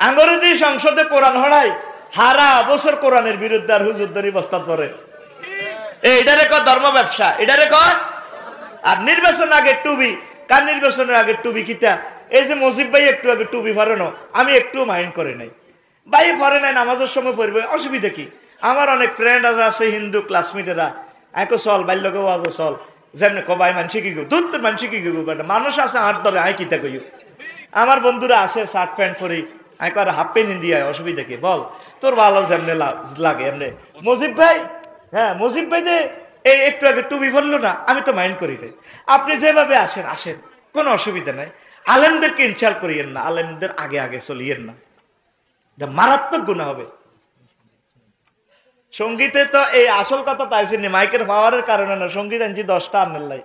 আঙ্গরেজি সংসদে কোরআন হড়াই হারা বছর কোরআনের বিরুদ্ধে আর হুজুরদারি বস্তাদ করে এইটারে কয় ধর্ম ব্যবসা এটারে কয় আর নির্বাচন আগে টুবি কার নির্বাচনের আগে টুবি কিতা এই যে মজিব ভাই একটু আগে টুবি ফরেনো আমি একটু মাইন্ড করে নাই ভাই ফরে নাই নামাজের সময় পড়বে অসুবিধা কি আমার অনেক ফ্রেন্ড আছে হিন্দু ক্লাসমেটেরা একো চল বাল্যকে ওয়াজও চল যেমনি কবাই মানুষ কি গো দূর মানুষ কি গো মানুষ আছে হাত ধরে আয় কিতা কইও আমার বন্ধুরা আসে শার্ট প্যান্ট পরি একবার হাফ প্যান্ট হিন্দি হয় অসুবিধা কি বল তোর ভালো যেমনি লাগে এমনি মজিব ভাই হ্যাঁ মজিব ভাই যে এই একটু আগে টুপি বললো না আমি তো মাইন্ড করি নাই আপনি যেভাবে আসেন আসেন কোনো অসুবিধা নাই আলেমদেরকে ইনসাল্ট করিয়েন না আলেমদের আগে আগে চলিয়েন না এটা মারাত্মক গুনাহ হবে সঙ্গীতে তো এই আসল কথা তাইছে নি মাইকের পাওয়ারের কারণে না সঙ্গীত আনছি 10টা আনলেন লাই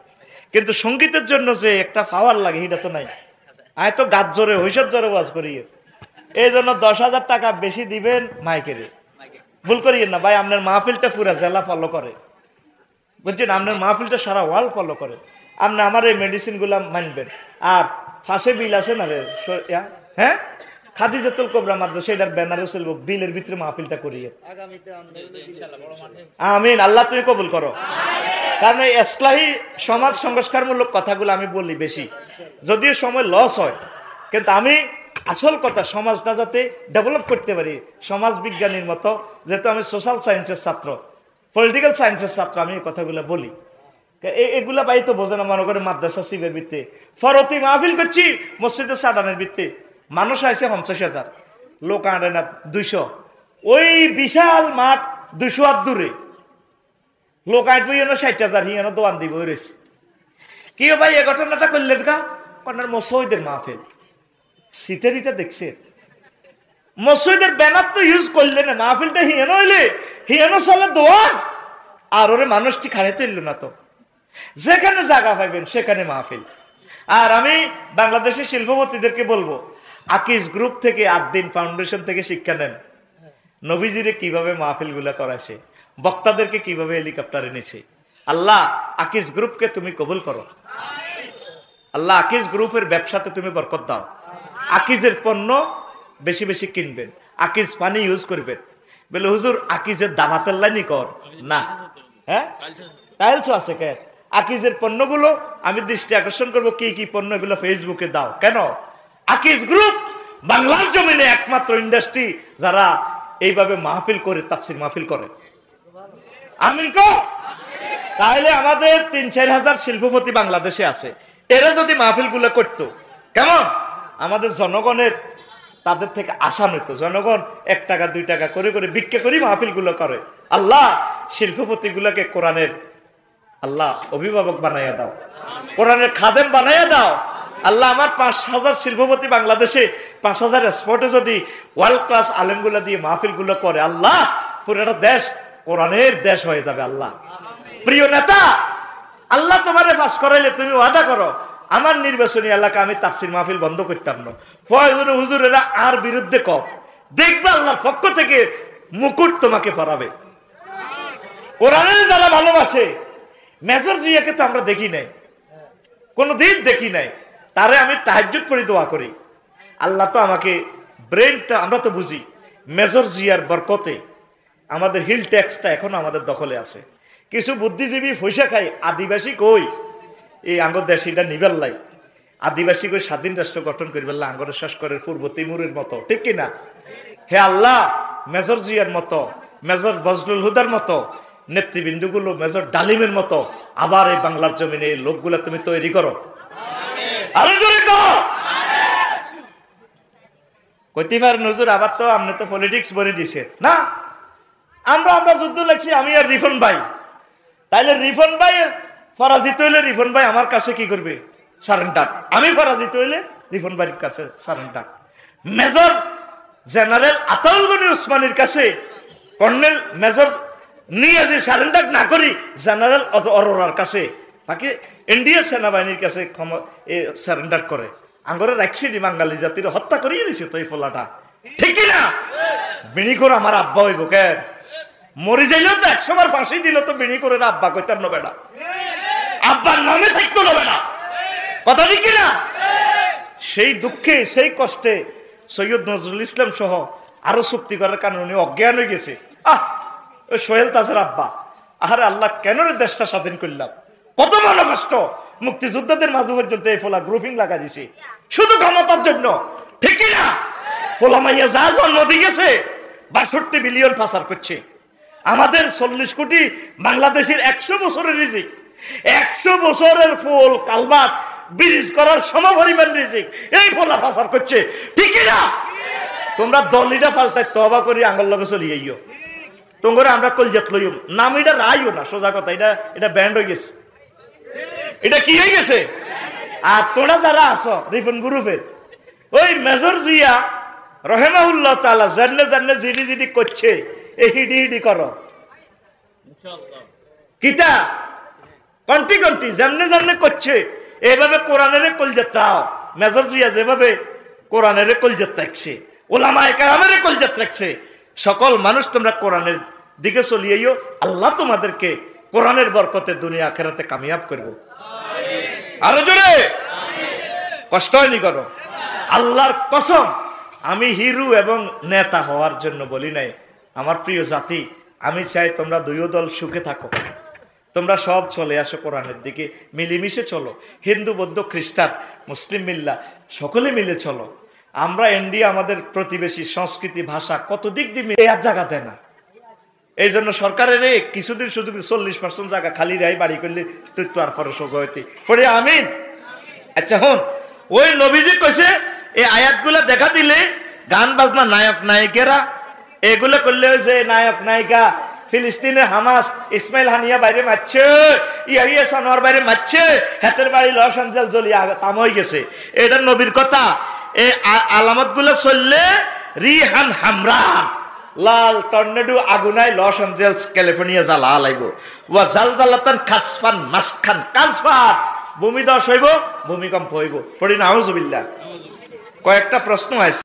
কিন্তু সঙ্গীতের জন্য যে একটা পাওয়ার লাগে এটা তো নাই আয় তো গাছ জোরে হইসব জোরে ওয়াজ করি এই জন্য 10,000 টাকা বেশি দিবেন মাইকেরে ভুল করিয়েন না ভাই আপনার মাহফিলটা পুরা জেলা ফলো করে বুঝছেন আপনার মাহফিলটা সারা ওয়ার্ল্ড ফলো করে আপনি আমার এই মেডিসিন গুলা মানবেন আর ফাঁসে বিল আছে না রে হ্যাঁ খাদিজাতুল কোবরা মাদ্রাসা এটার ব্যানারে চলবো বিলের ভিতরে মাহফিলটা করিয়ে আমিন আল্লাহ তুমি কবুল করো কারণ এই ইসলাহি সমাজ সংস্কারমূলক কথাগুলো আমি বলি বেশি যদিও সময় লস হয় কিন্তু আমি আসল কথা সমাজটা যাতে ডেভেলপ করতে পারি সমাজ বিজ্ঞানীর মতো যেহেতু আমি সোশ্যাল সায়েন্সের ছাত্র পলিটিক্যাল সায়েন্সের ছাত্র আমি এই কথাগুলো বলি এগুলা পাই তো বোঝে না মনে করে মাদ্রাসা শিবের ভিত্তি ফরতি মাহফিল করছি মসজিদের সাডানের ভিত্তি মানুষ আছে 50,000 লোক আনে না 200 ওই বিশাল মাঠ 200 হাত দূরে লোক আঁটবো 60,000 হিয়ানো দোয়ান দিব রয়েছে কি ভাই এ ঘটনাটা করলেন কা আপনার মসজিদের মাহফিল শীতের ইটা দেখছে মসজিদের ব্যানার তো ইউজ করলেন না মাহফিলটা হিয়ানো হইলে হিয়ানো চলে দোয়ান আর ওরে মানুষটি খাড়াইতে এলো না তো যেখানে জায়গা পাইবেন সেখানে মাহফিল আর আমি বাংলাদেশের শিল্পপতিদেরকে বলবো আকিজ গ্রুপ থেকে আদ্দিন ফাউন্ডেশন থেকে শিক্ষা নেন নবীজিরে কিভাবে মাহফিল গুলা করাছে বক্তাদেরকে কিভাবে হেলিকপ্টারে নিছে আল্লাহ আকিজ গ্রুপকে তুমি কবুল করো আল্লাহ আকিজ গ্রুপের ব্যবসাতে তুমি বরকত দাও আকিজের পণ্য বেশি বেশি কিনবেন আকিজ পানি ইউজ করবেন বলে হুজুর আকিজের দামাতের লাইনই কর না হ্যাঁ টাইলসও আছে কে আকিজের পণ্যগুলো আমি দৃষ্টি আকর্ষণ করবো কি কি পণ্য এগুলো ফেসবুকে দাও কেন আকিজ গ্রুপ বাংলার জমিনে একমাত্র ইন্ডাস্ট্রি যারা এইভাবে মাহফিল করে তাফসীর মাহফিল করে আমিন কো তাহলে আমাদের 3-4 হাজার শিল্পপতি বাংলাদেশে আছে এরা যদি মাহফিল গুলো করতো কেমন আমাদের জনগণের তাদের থেকে আসান হইতো জনগণ 1 টাকা 2 টাকা করে করে ভিক্ষা করি মাহফিল গুলো করে আল্লাহ শিল্পপতি গুলোকে কোরআনের আল্লাহ অভিভাবক বানাইয়া দাও কোরআনের খাদেম বানাইয়া দাও আল্লাহ আমার 5,000 শিল্পপতি বাংলাদেশে 5,000 স্পটে যদি ওয়ার্ল্ড ক্লাস আলেমগুলা দিয়ে মাহফিল গুলো করে আল্লাহ পুরোটা দেশ কোরআনের দেশ হয়ে যাবে আল্লাহ প্রিয় নেতা আল্লাহ তোমারে পাস করাইলে তুমি ওয়াদা করো আমার নির্বাচনী এলাকা আমি তাফসীর মাহফিল বন্ধ করতাম না ফয়জুল হুজুরেরা আর বিরুদ্ধে কম দেখবে আল্লাহর পক্ষ থেকে মুকুট তোমাকে পরাবে কোরআনের যারা ভালোবাসে মেজর জিয়াকে তো আমরা দেখি নাই কোনদিন দেখি নাই তারে আমি তাহাজ্জুদ পড়ে দোয়া করি আল্লাহ তো আমাকে ব্রেনটা আমরা তো বুঝি মেজর জিয়ার বরকতে আমাদের হিল ট্যাক্সটা এখনো আমাদের দখলে আছে কিছু বুদ্ধিজীবী পয়সা খাই আদিবাসী কই এই আঙ্গর দেশিটা নিবেল্লাই আদিবাসী কই স্বাধীন রাষ্ট্র গঠন করিবেল্লা আঙ্গরের শ্বাস করে পূর্ব তিমুরের মতো ঠিক কিনা হে আল্লাহ মেজর জিয়ার মতো মেজর বজলুল হুদার মতো নেতৃবৃন্দগুলো মেজর ডালিমের মতো আবার এই বাংলার জমিনে এই লোকগুলা তুমি তৈরি করো আরো জোরে কর কইতিবার নজর আবার তো আপনি তো পলিটিক্স বলে দিছে না আমরা যুদ্ধ লাগছি আমি আর রিফন ভাই তাইলে রিফন ভাই পরাজিত হইলে রিফন ভাই আমার কাছে কি করবে সারেন্ডার আমি পরাজিত হইলে রিফন ভাইয়ের কাছে surrender major general Ataul Gani উসমানীর কাছে কর্নেল মেজর নিয়ে যে সারেন্ডার না করি জেনারেল অরোরার কাছে বাকি ইন্ডিয়ার সেনাবাহিনীর কাছে সারেন্ডার করে আঙ্গরে রাখছি বাঙালি জাতির হত্যা করিয়ে দিছে তো এই ফলাটা ঠিক না বিনি করে আমার আব্বা হইব কেন মরি যাইলেও তো 100 বার ফাঁসি দিল তো বিনি করে আব্বা কইতাম না বেটা আব্বার নামে থাকতো না বেটা কথা ঠিক না সেই দুঃখে সেই কষ্টে সৈয়দ নজরুল ইসলাম সহ আরো চুক্তি করার কারণে উনি অজ্ঞান হয়ে গেছে ওই সোহেল তাজের আব্বা আরে আল্লাহ কেন রে দেশটা স্বাধীন করলাম কত বড় কষ্ট মুক্তিযোদ্ধাদের মাঝে পর্যন্ত এই ফোলা গ্রুপিং লাগা দিছে শুধু ক্ষমতার জন্য ঠিক না ফোলা মাইয়া যা জন্ম দিয়ে গেছে 62 বিলিয়ন পাচার করছে আমাদের 40 কোটি বাংলাদেশের 100 বছরের রিজিক 100 বছরের ফুল কালবাত ব্রিজ করার সমপরিমাণ রিজিক এই ফলা ফাসার করছে, ঠিক না? তোমরা দলিটা পাল্টাই তবা করি আঙ্গল লগে চলিয়ে আইও, তোমরা আমরা কলজাত লইও নাম, এটা রাইও না, সোজা কথা, এটা ব্যান্ড হয়ে গেছে, এটা কি হয়ে গেছে। আর তোমরা যারা আছো রিফন গ্রুপের, ওই মেজর জিয়া রহেমাহুল্লাহ তাআলা জান্নে জান্নে জিডি জিডি করছে, এই হিডি হিডি করো কিতা কন্টি কন্টি জান্নে জান্নে করছে, এইভাবে কোরআনের কলজাত রাও। মেজর জিয়া যেভাবে কোরআনের কলজাত রাখছে, ওলামায়ে কেরামের কলজাত রাখছে, সকল মানুষ তোমরা কোরআনের দিকে চলিয়েও, আল্লাহ তোমাদেরকে কোরআনের বরকতে দুনিয়া আখিরাতে কামিয়াব করব। আরো জোরে কষ্ট হয়নি করো। আল্লাহর কসম, আমি হিরো এবং নেতা হওয়ার জন্য বলি নাই। আমার প্রিয় জাতি, আমি চাই তোমরা দুইও দল সুখে থাকো, তোমরা সব চলে আসো কোরআনের দিকে, মিলেমিশে চলো। হিন্দু বৌদ্ধ খ্রিস্টান মুসলিম মিল্লা সকলে মিলে চলো। আমরা ইন্ডিয়া আমাদের প্রতিবেশী, সংস্কৃতি ভাষা কত দিক দিয়ে আর জায়গা দেয় না। এই জন্য সরকারের কিছুদিন সুযোগ 40% জায়গা খালি রাই বাড়ি করলে তুই তো আর পরে সোজা হইতে পরে আমিন। আচ্ছা হন, ওই নবীজি কইছে এই আয়াতগুলা দেখা দিলে গান বাজনা নায়ক নায়িকেরা এগুলো করলে যে নায়ক নায়িকা ফিলিস্তিনের হামাস ইসমাইল হানিয়া বাইরে মারছে, ইয়া সানোয়ার বাইরে মারছে, হাতের বাড়ি লস অ্যাঞ্জেল জ্বলিয়ে তাম হয়ে গেছে। এটা নবীর কথা। এই আলামত গুলো চললে রিহান হামরা লাল টর্নেডো আগুনায় লস অ্যাঞ্জেলস ক্যালিফোর্নিয়া জ্বালা লাইব, ওয়া জালজালাতান খাসফান মাসখান কাসফান, ভূমিধস হইব, ভূমিকম্প হইব। পড়ি না আউযুবিল্লাহ। কয়েকটা প্রশ্ন আছে।